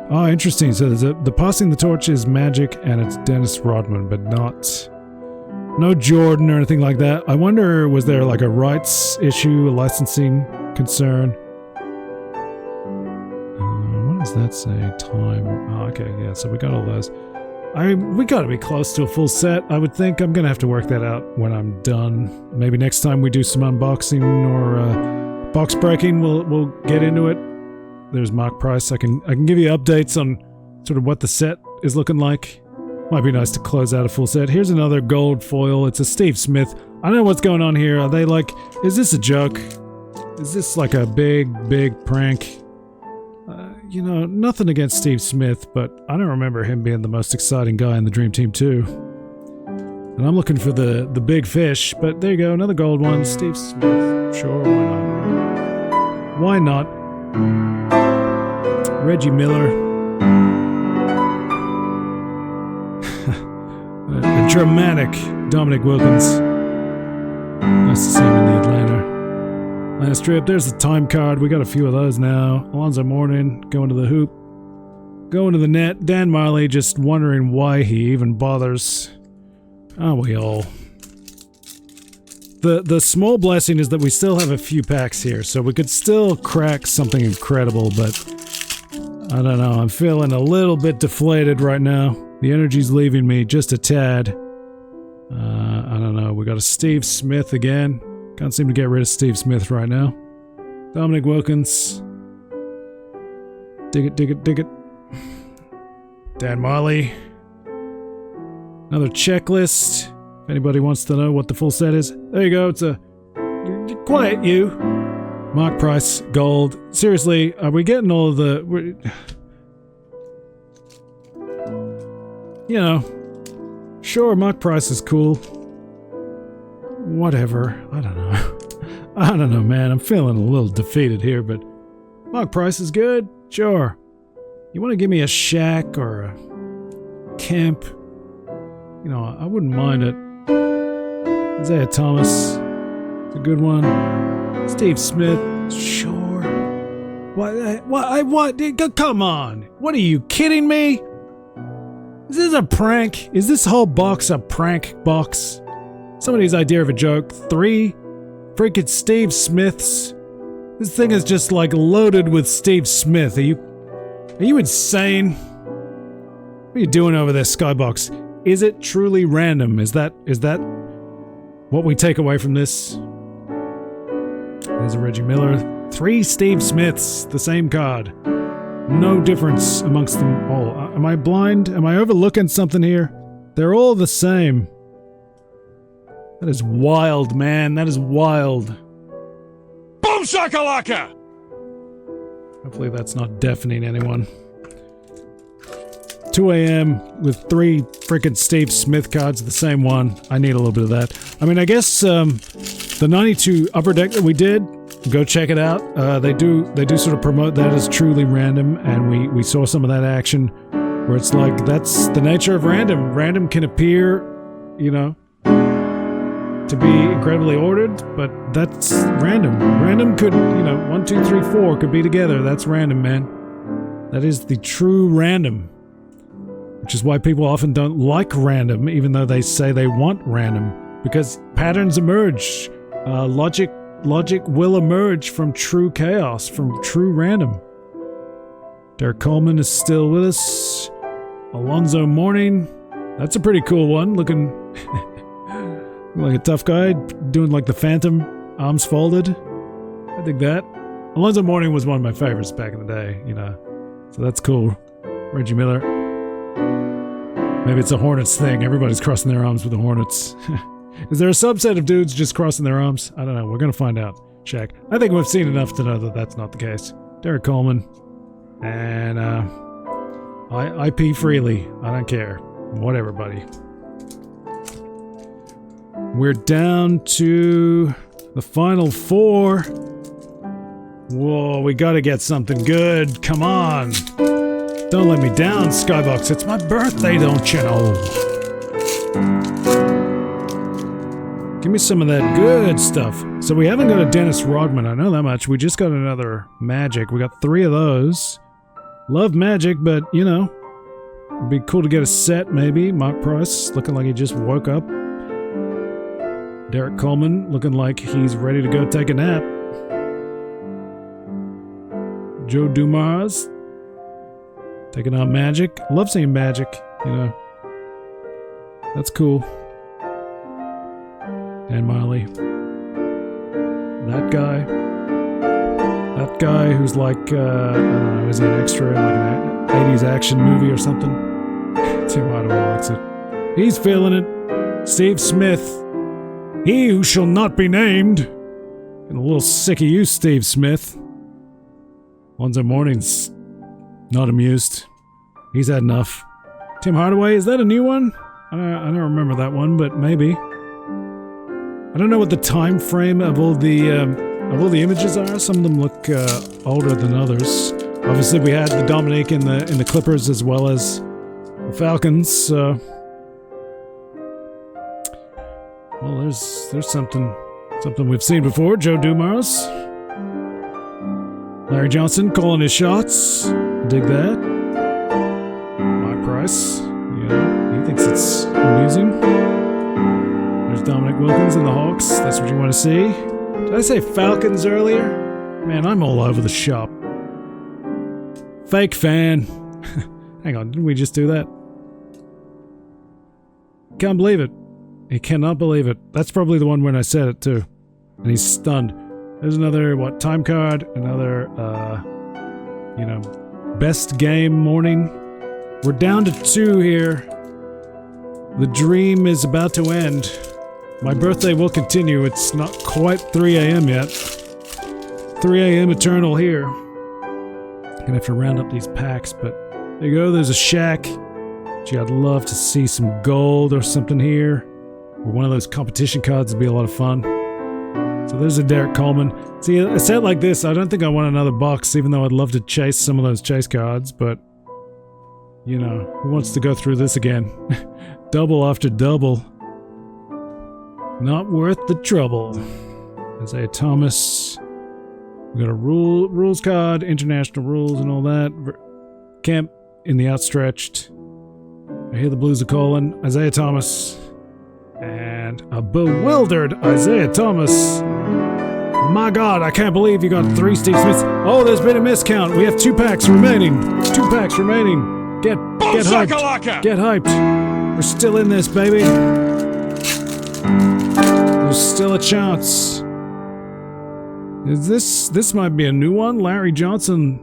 oh, interesting. So there's the passing the torch is Magic, and it's Dennis Rodman, but no Jordan or anything like that. I wonder, was there like a rights issue, a licensing concern? What does that say? Time. Oh, okay, yeah. So we got all those. We gotta be close to a full set, I would think. I'm gonna have to work that out when I'm done. Maybe next time we do some unboxing or box breaking, we'll get into it. There's Mark Price. I can give you updates on sort of what the set is looking like. Might be nice to close out a full set. Here's another gold foil. It's a Steve Smith. I don't know what's going on here. Are they like, is this a joke? Is this like a big prank? You know, nothing against Steve Smith, but I don't remember him being the most exciting guy in the Dream Team 2. And I'm looking for the big fish, but there you go, another gold one. Steve Smith. Sure, why not? Reggie Miller. A dramatic Dominique Wilkins. Nice to see him in the Atlanta last trip. There's the time card. We got a few of those now. Alonzo Mourning going to the hoop. Going to the net. Dan Marley just wondering why he even bothers. Aren't we all? The small blessing is that we still have a few packs here, so we could still crack something incredible, but I don't know. I'm feeling a little bit deflated right now. The energy's leaving me just a tad. I don't know. We got a Steve Smith again. Can't seem to get rid of Steve Smith right now. Dominique Wilkins. Dig it. Dan Marley. Another checklist. If anybody wants to know what the full set is. There you go. It's a... Quiet, you. Mark Price, gold. Seriously, are we getting all of the... You know. Sure, Mark Price is cool. Whatever. I don't know, man. I'm feeling a little defeated here, but Mark Price is good. Sure. You want to give me a Shaq or a Kemp? You know, I wouldn't mind it. Isaiah Thomas. It's a good one. Steve Smith. Sure. What? Come on. What, are you kidding me? Is this a prank? Is this whole box a prank box? Somebody's idea of a joke. 3 freaking Steve Smiths. This thing is just like loaded with Steve Smith. Are you insane? What are you doing over there, Skybox? Is it truly random? Is that what we take away from this? There's a Reggie Miller. 3 Steve Smiths, the same card. No difference amongst them all. Am I blind? Am I overlooking something here? They're all the same. That is wild, man. That is wild. Boom shakalaka! Hopefully that's not deafening anyone. 2 a.m. with 3 freaking Steve Smith cards, the same one. I need a little bit of that. I mean, I guess the 92 Upper Deck that we did, go check it out. They do sort of promote that as truly random, and we saw some of that action where it's like, that's the nature of random. Random can appear, you know, to be incredibly ordered, but that's random. Random could, you know, 1, 2, 3, 4 could be together. That's random, man. That is the true random. Which is why people often don't like random, even though they say they want random. Because patterns emerge. Logic will emerge from true chaos, from true random. Derek Coleman is still with us. Alonzo Mourning. That's a pretty cool one, looking like a tough guy, doing like the Phantom, arms folded. I dig that. Alonzo Mourning was one of my favorites back in the day, you know. So that's cool. Reggie Miller. Maybe it's a Hornets thing. Everybody's crossing their arms with the Hornets. Is there a subset of dudes just crossing their arms? I don't know. We're going to find out. Shaq. I think we've seen enough to know that that's not the case. Derek Coleman. And I pee freely. I don't care. Whatever, buddy. We're down to the final 4. Whoa, we got to get something good. Come on. Don't let me down, Skybox. It's my birthday, don't you know? Give me some of that good stuff. So we haven't got a Dennis Rodman, I know that much. We just got another Magic. We got 3 of those. Love Magic, but, you know, it'd be cool to get a set, maybe. Mark Price, looking like he just woke up. Derek Coleman, looking like he's ready to go take a nap. Joe Dumars, taking out Magic. Love seeing Magic, you know. That's cool. Dan Miley. That guy who's like, I don't know, is he an extra in like an 80s action movie or something? Tim Hardaway likes it. He's feeling it. Steve Smith. He who shall not be named. Getting a little sick of you, Steve Smith. Alonzo Mourning's not amused. He's had enough. Tim Hardaway, is that a new one? I don't remember that one, but maybe. I don't know what the time frame of all the images are. Some of them look older than others. Obviously, we had the Dominique in the Clippers as well as the Falcons. Well, there's something we've seen before. Joe Dumars, Larry Johnson calling his shots. Dig that. Mark Price, you know, he thinks it's amusing. There's Dominique Wilkins and the Hawks. That's what you want to see. Did I say Falcons earlier? Man, I'm all over the shop. Fake fan. Hang on, didn't we just do that? Can't believe it. He cannot believe it. That's probably the one when I said it too. And he's stunned. There's another, time card? Another, you know, best game morning. We're down to 2 here. The dream is about to end. My birthday will continue. It's not quite 3 a.m. yet. 3 a.m. eternal here. Gonna have to round up these packs, but there you go. There's a Shaq. Gee, I'd love to see some gold or something here. Or one of those competition cards would be a lot of fun. So there's a Derek Coleman. See, a set like this, I don't think I want another box, even though I'd love to chase some of those chase cards, but, you know, who wants to go through this again? Double after double. Not worth the trouble. Isaiah Thomas. We got a rules card, international rules and all that. Kemp in the outstretched. I hear the Blues are calling. Isaiah Thomas. And a bewildered Isaiah Thomas. My God, I can't believe you got 3 Steve Smiths. Oh, there's been a miscount. We have 2 packs remaining. 2 packs remaining. Get hyped. Get hyped. We're still in this, baby. There's still a chance. This might be a new one. Larry Johnson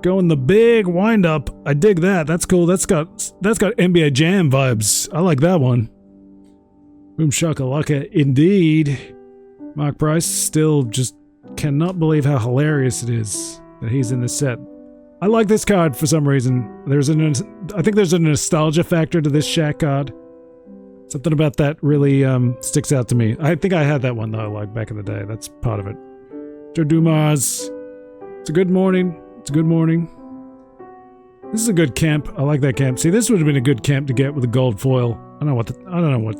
going the big wind up. I dig that. That's cool. That's got NBA Jam vibes. I like that one. Boom shakalaka indeed. Mark Price still just cannot believe how hilarious it is that he's in this set. I like this card for some reason. I think there's a nostalgia factor to this Shaq card. Something about that really sticks out to me. I think I had that one though, like back in the day. That's part of it. Joe Dumas. It's a good morning. It's a good morning. This is a good Kemp. I like that Kemp. See, this would have been a good Kemp to get with a gold foil. I don't know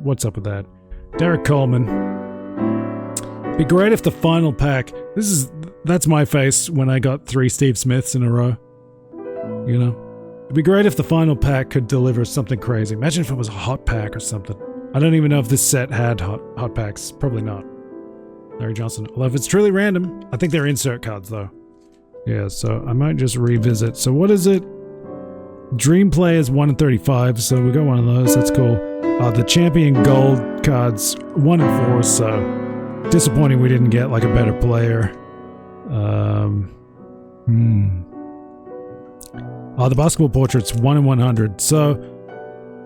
what's up with that. Derek Coleman. Be great if the final pack. That's my face when I got 3 Steve Smiths in a row. You know? It'd be great if the final pack could deliver something crazy. Imagine if it was a hot pack or something. I don't even know if this set had hot packs. Probably not. Larry Johnson. Although if it's truly random, I think they're insert cards though. Yeah, so I might just revisit. So what is it? Dream Play is 1 in 35, so we got one of those. That's cool. The Champion Gold cards 1 in 4, so disappointing we didn't get like a better player. The basketball portrait's 1 in 100. So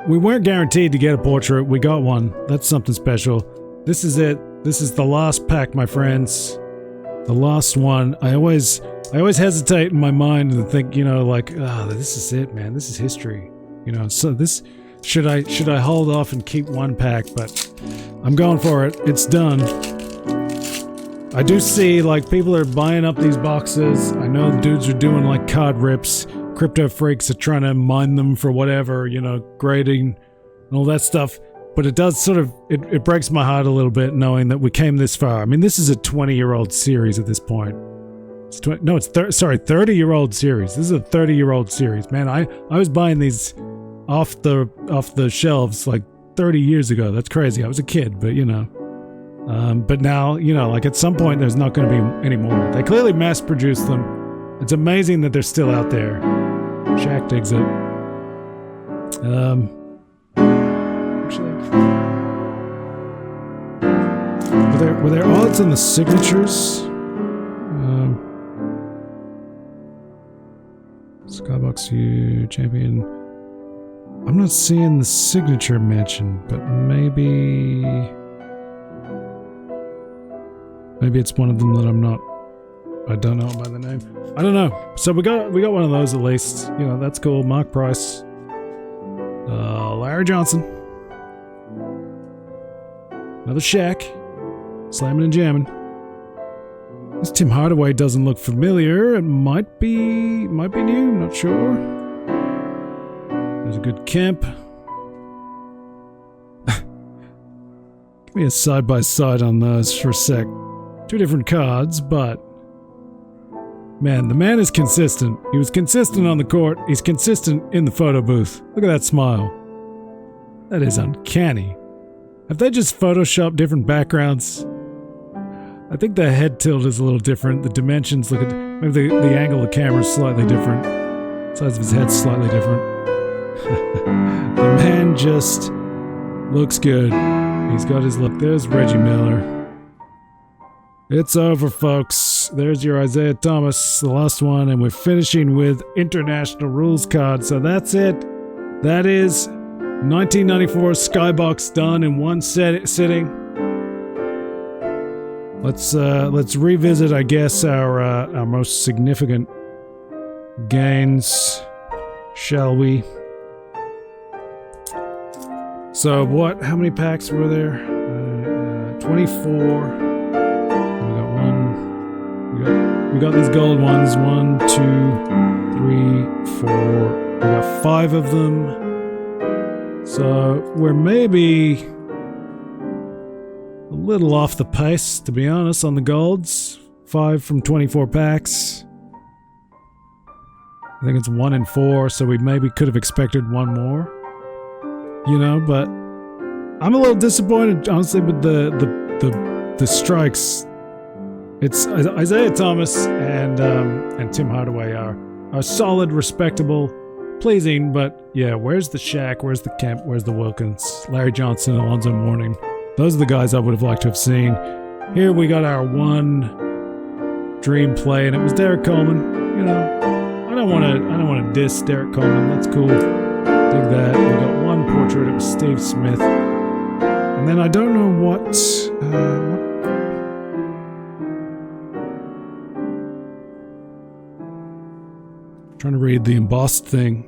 we weren't guaranteed to get a portrait. We got one. That's something special. This is it. This is the last pack, my friends. The last one. I always hesitate in my mind and think, you know, like, this is it, man. This is history. You know, so this should I hold off and keep one pack, but I'm going for it. It's done. I do see like people are buying up these boxes. I know dudes are doing like card rips. Crypto freaks are trying to mine them for whatever, you know, grading and all that stuff. But it does sort of, it breaks my heart a little bit knowing that we came this far. I mean, this is a 20-year-old series at this point. It's 30-year-old series. This is a 30-year-old series. Man, I was buying these off the shelves like 30 years ago. That's crazy. I was a kid, but you know. But now, you know, like at some point there's not going to be any more. They clearly mass-produced them. It's amazing that they're still out there. Shaq digs it. Were there odds on the signatures? Skybox U champion. I'm not seeing the signature mentioned, but maybe it's one of them that I don't know by the name. I don't know. So we got one of those at least. You know, that's cool. Mark Price. Larry Johnson. Another Shaq. Slamming and jamming. This Tim Hardaway doesn't look familiar. It might be new. I'm not sure. There's a good Kemp. Give me a side-by-side on those for a sec. 2 different cards, but man, the man is consistent. He was consistent on the court. He's consistent in the photo booth. Look at that smile. That is uncanny. Have they just photoshopped different backgrounds? I think the head tilt is a little different. The dimensions, look at maybe the angle of the camera is slightly different. The size of his head's slightly different. The man just looks good. He's got his look. There's Reggie Miller. It's over, folks. There's your Isaiah Thomas, the last one, and we're finishing with International Rules card. So that's it. That is 1994 Skybox done in one sitting. Let's revisit, I guess, our most significant gains, shall we? So how many packs were there? 24. We got these gold ones. 1, 2, 3, 4. We got 5 of them. So we're maybe a little off the pace, to be honest, on the golds. 5 from 24 packs. I think it's 1 in 4, so we maybe could have expected one more. You know, but I'm a little disappointed, honestly, with the strikes. It's Isaiah Thomas and Tim Hardaway are solid, respectable, pleasing, but yeah, where's the Shaq? Where's the Kemp? Where's the Wilkins? Larry Johnson, Alonzo Mourning. Those are the guys I would have liked to have seen. Here we got our one dream play, and it was Derek Coleman. You know, I don't want to diss Derek Coleman. That's cool. Dig that. We got one portrait. It was Steve Smith, and then I don't know what. Trying to read the embossed thing.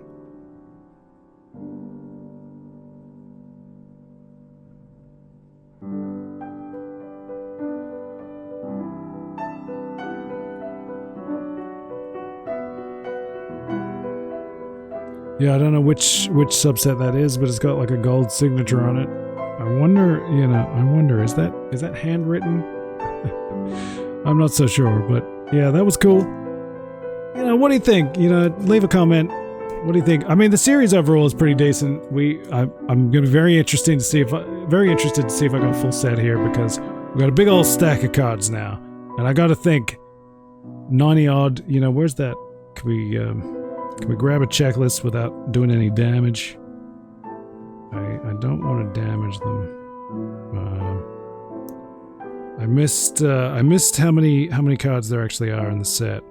Yeah, I don't know which subset that is, but it's got like a gold signature on it. I wonder, is that handwritten? I'm not so sure, but yeah, that was cool. What do you think? Leave a comment. What do you think? I mean, the series overall is pretty decent. I'm going to be very interested to see if I got a full set here, because we got a big old stack of cards now, and I got to think 90 odd. Where's that? Can we grab a checklist without doing any damage? I don't want to damage them. I missed how many cards there actually are in the set.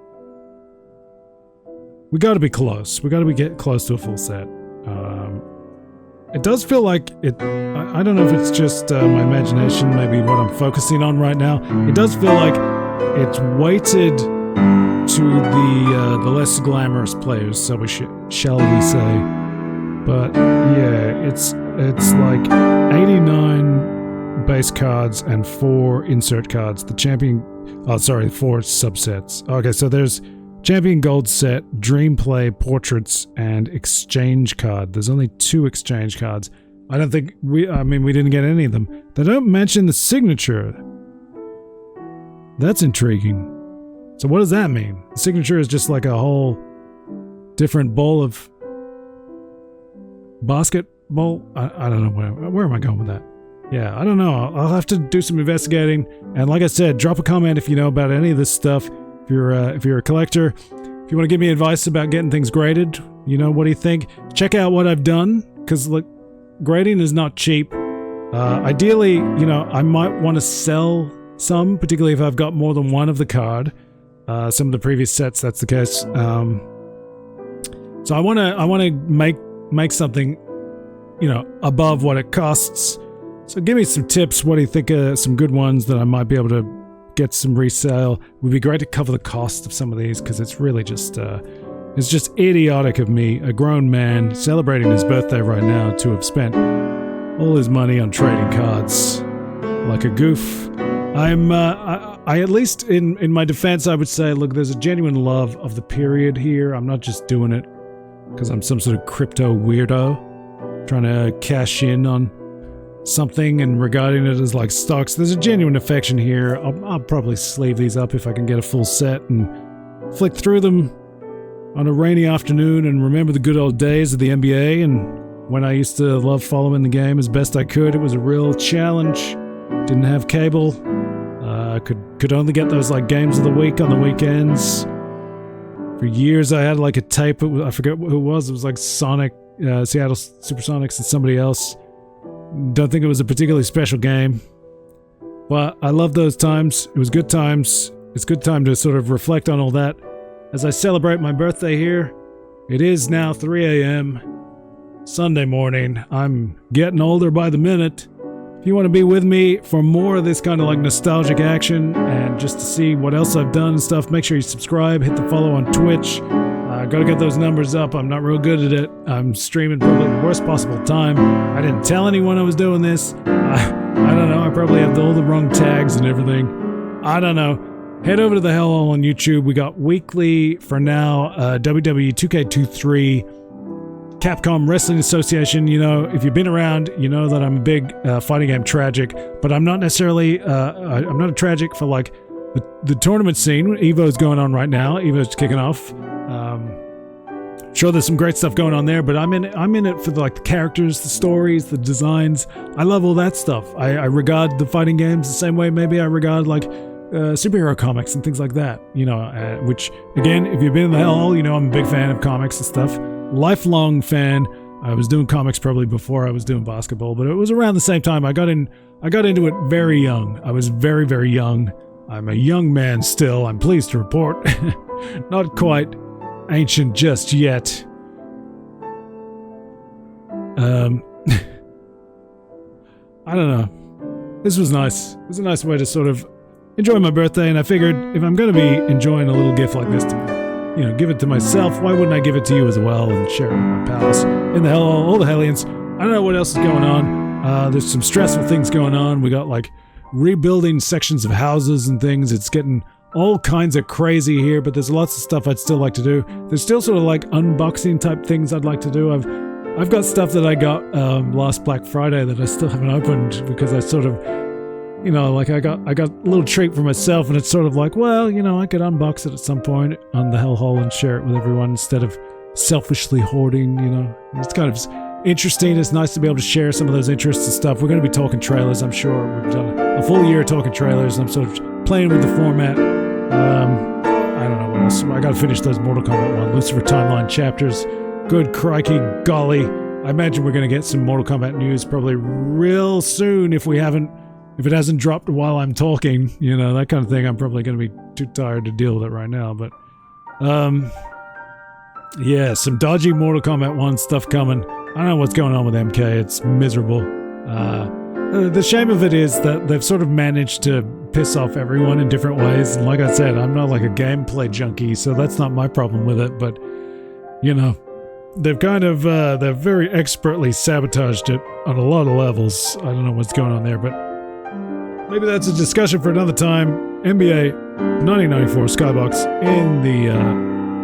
We got to be close. We got to get close to a full set. It does feel like it. I don't know if it's just my imagination, maybe what I'm focusing on right now. It does feel like it's weighted to the less glamorous players, so shall we say? But yeah, it's like 89 base cards and 4 insert cards. The champion, 4 subsets. Okay, so there's champion gold set, dream play, portraits, and exchange card. There's only 2 exchange cards. I don't think we didn't get any of them. They don't mention the signature. That's intriguing. So what does that mean? The signature is just like a whole different bowl of basketball? I don't know. Where am I going with that? Yeah, I don't know. I'll have to do some investigating. And like I said, drop a comment if you know about any of this stuff. If you're a collector, if you want to give me advice about getting things graded, what do you think? Check out what I've done, because look, grading is not cheap. Ideally, I might want to sell some, particularly if I've got more than one of the card. Some of the previous sets, that's the case. So I want to make something, above what it costs. So give me some tips. What do you think are some good ones that I might be able to get some resale? It would be great to cover the cost of some of these, because it's really just it's just idiotic of me, a grown man celebrating his birthday right now, to have spent all his money on trading cards like a goof. I at least in my defense, I would say, look, there's a genuine love of the period here. I'm not just doing it because I'm some sort of crypto weirdo trying to cash in on something and regarding it as like stocks. There's a genuine affection here. I'll probably sleeve these up if I can get a full set and flick through them on a rainy afternoon and remember the good old days of the NBA and when I used to love following the game as best I could. It was a real challenge. Didn't have cable. Could only get those like games of the week on the weekends. For years I had like a tape. I forget who it was. It was like Seattle Supersonics and somebody else. Don't think it was a particularly special game. But I love those times. It was good times. It's a good time to sort of reflect on all that. As I celebrate my birthday here, it is now 3 a.m. Sunday morning. I'm getting older by the minute. If you want to be with me for more of this kind of like nostalgic action and just to see what else I've done and stuff, make sure you subscribe, hit the follow on Twitch. Gotta get those numbers up. I'm not real good at it. I'm streaming probably the worst possible time. I didn't tell anyone I was doing this. I don't know. I probably have all the wrong tags and everything. I don't know. Head over to the Hellhole on YouTube. We got weekly, for now, WWE 2K23, Capcom Wrestling Association. If you've been around, you know that I'm a big fighting game tragic, but I'm not necessarily, I'm not a tragic for like the tournament scene. Evo's going on right now. Evo's kicking off. Sure, there's some great stuff going on there, but I'm in it for the characters, the stories, the designs. I love all that stuff. I regard the fighting games the same way maybe I regard superhero comics and things like that. Which again, if you've been in the Hellhole, I'm a big fan of comics and stuff. Lifelong fan. I was doing comics probably before I was doing basketball, but it was around the same time. I got into it very young. I was very, very young. I'm a young man still, I'm pleased to report. Not quite ancient just yet. I don't know. This was nice. It was a nice way to sort of enjoy my birthday, and I figured if I'm going to be enjoying a little gift like this to give it to myself, why wouldn't I give it to you as well and share it with my pals in the Hellhole, all the Hellions. I don't know what else is going on. There's some stressful things going on. We got rebuilding sections of houses and things. It's getting all kinds of crazy here, but there's lots of stuff I'd still like to do. There's still sort of like unboxing type things I'd like to do. I've got stuff that I got last Black Friday that I still haven't opened because I sort of, you know, like I got a little treat for myself, and it's sort of like, well, you know, I could unbox it at some point on the Hellhole and share it with everyone instead of selfishly hoarding, you know. It's kind of interesting. It's nice to be able to share some of those interests and stuff. We're going to be talking trailers, I'm sure. We've done a full year talking trailers, and I'm sort of playing with the format. I don't know what else. I got to finish those Mortal Kombat 1 Lucifer Timeline chapters. Good crikey golly. I imagine we're going to get some Mortal Kombat news probably real soon if it hasn't dropped while I'm talking, you know, that kind of thing. I'm probably going to be too tired to deal with it right now, but yeah, some dodgy Mortal Kombat 1 stuff coming. I don't know what's going on with MK. It's miserable. The shame of it is that they've sort of managed to piss off everyone in different ways. And like I said, I'm not like a gameplay junkie, so that's not my problem with it. But, you know, they've kind of, they've very expertly sabotaged it on a lot of levels. I don't know what's going on there, but maybe that's a discussion for another time. NBA 1994 Skybox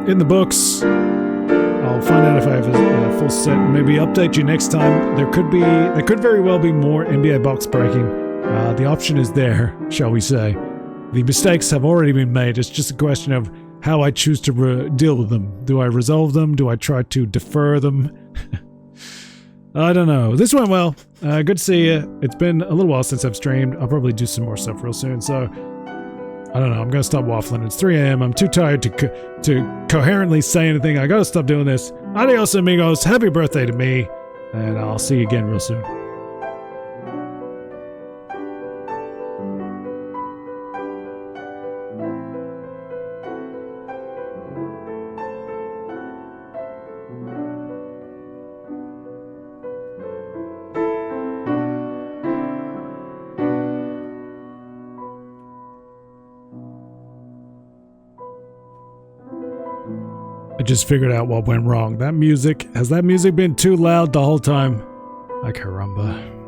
in the books. I'll find out if I have a full set and maybe update you next time. There could very well be more NBA box breaking. The option is there, shall we say. The mistakes have already been made. It's just a question of how I choose to deal with them. Do I resolve them? Do I try to defer them? I don't know. This went well. Good to see you. It's been a little while since I've streamed. I'll probably do some more stuff real soon, so I don't know. I'm going to stop waffling. It's 3 a.m. I'm too tired to coherently say anything. I got to stop doing this. Adios, amigos. Happy birthday to me, and I'll see you again real soon. I just figured out what went wrong. Has that music been too loud the whole time? Ay caramba.